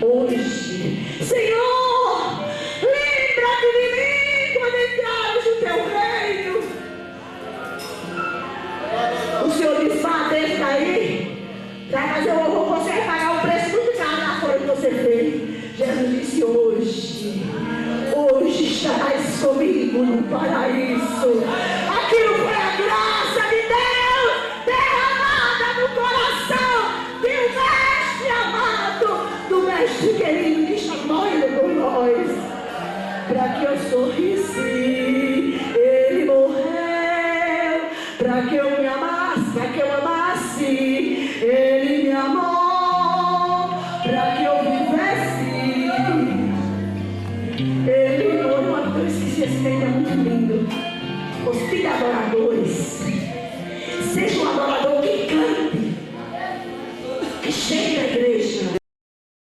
Hoje, Senhor, lembra-te de mim quando entrares no teu reino. O Senhor disse: vá, deixa aí, vai fazer o horror, você vai pagar um preço muito caro na fora que você fez. Jesus disse: hoje estarás comigo no paraíso. Aquilo foi a graça de Deus derramada no coração de um mestre amado, do mestre querido que está morrendo por nós, para que eu sorrisse. Ele morreu para que eu me amasse, para que eu amasse. Ele me amou para que eu vivesse. Ele morreu. Eu esqueci esse tempo, é muito lindo. Os adoradores, sejam adoradores